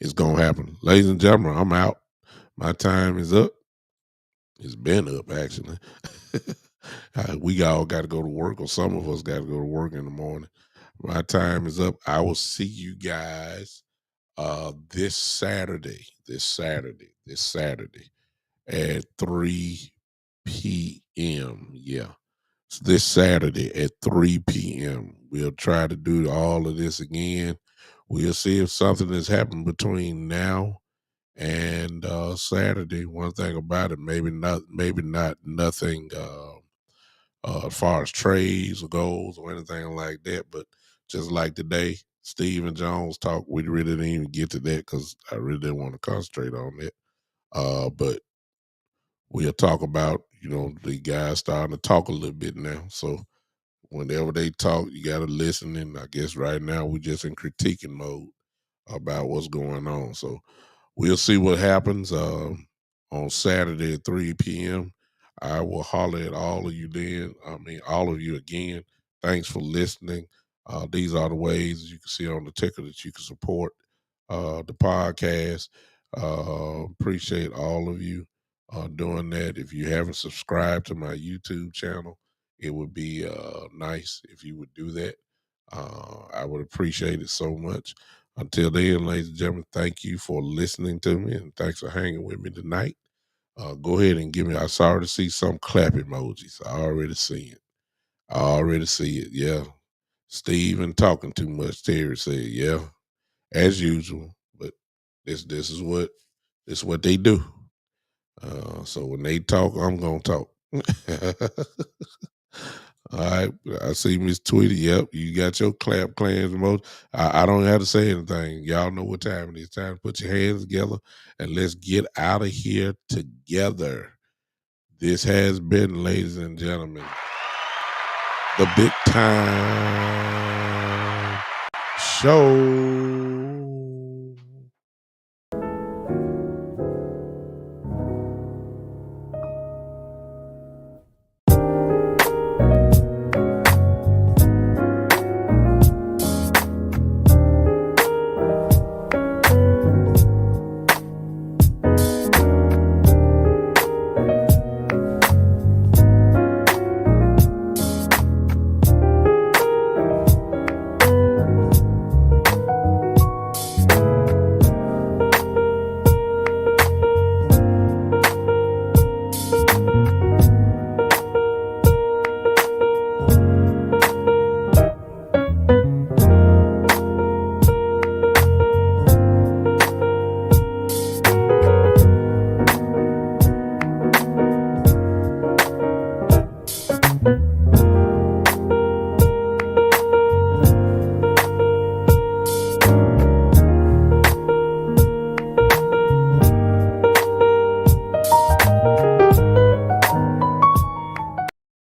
It's going to happen. Ladies and gentlemen, I'm out. My time is up. It's been up, actually. We all got to go to work, or some of us got to go to work in the morning. My time is up. I will see you guys this Saturday at 3 p.m. Yeah. It's this Saturday at 3 p.m. We'll try to do all of this again. We'll see if something has happened between now and Saturday. One thing about it, maybe not nothing as far as trades or goals or anything like that. But just like today, Steve and Jones talk, we really didn't even get to that because I really didn't want to concentrate on that. But we'll talk about, the guys starting to talk a little bit now. So whenever they talk, you got to listen. And I guess right now we're just in critiquing mode. about what's going on. So we'll see what happens on Saturday at 3 p.m. I will holler at all of you then. I mean, all of you again. Thanks for listening. These are the ways you can see on the ticker that you can support the podcast. Appreciate all of you doing that. If you haven't subscribed to my YouTube channel, it would be nice if you would do that. I would appreciate it so much. Until then, ladies and gentlemen, thank you for listening to me and thanks for hanging with me tonight. Go ahead and give me, I started to see some clap emojis. I already see it. I already see it. Yeah. Steven talking too much. Terry said, yeah, as usual. But this is what they do. So when they talk, I'm gonna talk. All right, I see Miss Tweety. Yep, you got your clap clans emoji. I don't have to say anything. Y'all know what time it is. Time to put your hands together and let's get out of here together. This has been, ladies and gentlemen, the Big Time Show.